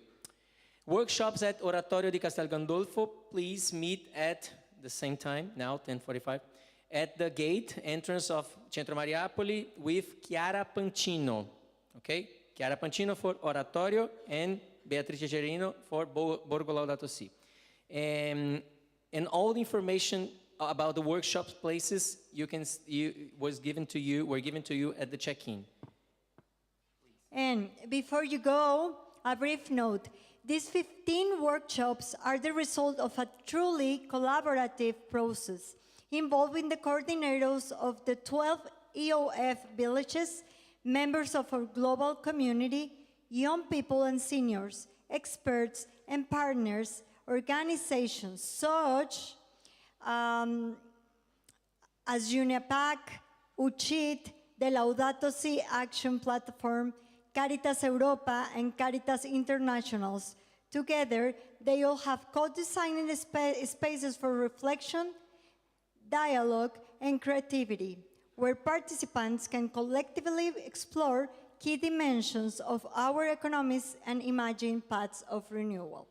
Workshops at Oratorio di Castel Gandolfo, please meet at the same time, now 10:45, at the gate entrance of Centro Mariapoli with Chiara Pancino, okay? Chiara Pancino for Oratorio and Beatrice Cerino for Borgo Laudato Si. And all the information about the workshops places were given to you at the check-in. And before you go, a brief note. These 15 workshops are the result of a truly collaborative process involving the coordinators of the 12 EOF villages, members of our global community, young people and seniors, experts and partners, organizations such as UNEPAC, UCHIT, the Laudato Si Action Platform, Caritas Europa, and Caritas Internationals. Together, they all have co-designed spaces for reflection, dialogue, and creativity, where participants can collectively explore key dimensions of our economies and imagine paths of renewal.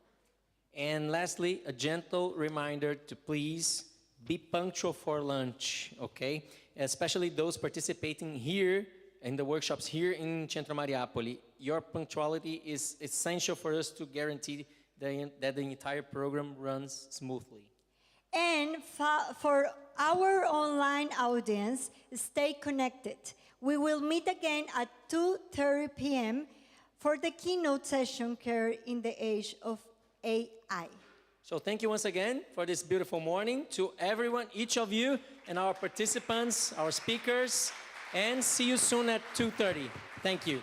And lastly, a gentle reminder to please be punctual for lunch, okay? Especially those participating here in the workshops here in Centro Mariapoli. Your punctuality is essential for us to guarantee that the entire program runs smoothly. And for our online audience, stay connected. We will meet again at 2:30 p.m. for the keynote session, Care in the Age of AI. So thank you once again for this beautiful morning to everyone, each of you, and our participants, our speakers, and see you soon at 2:30. Thank you.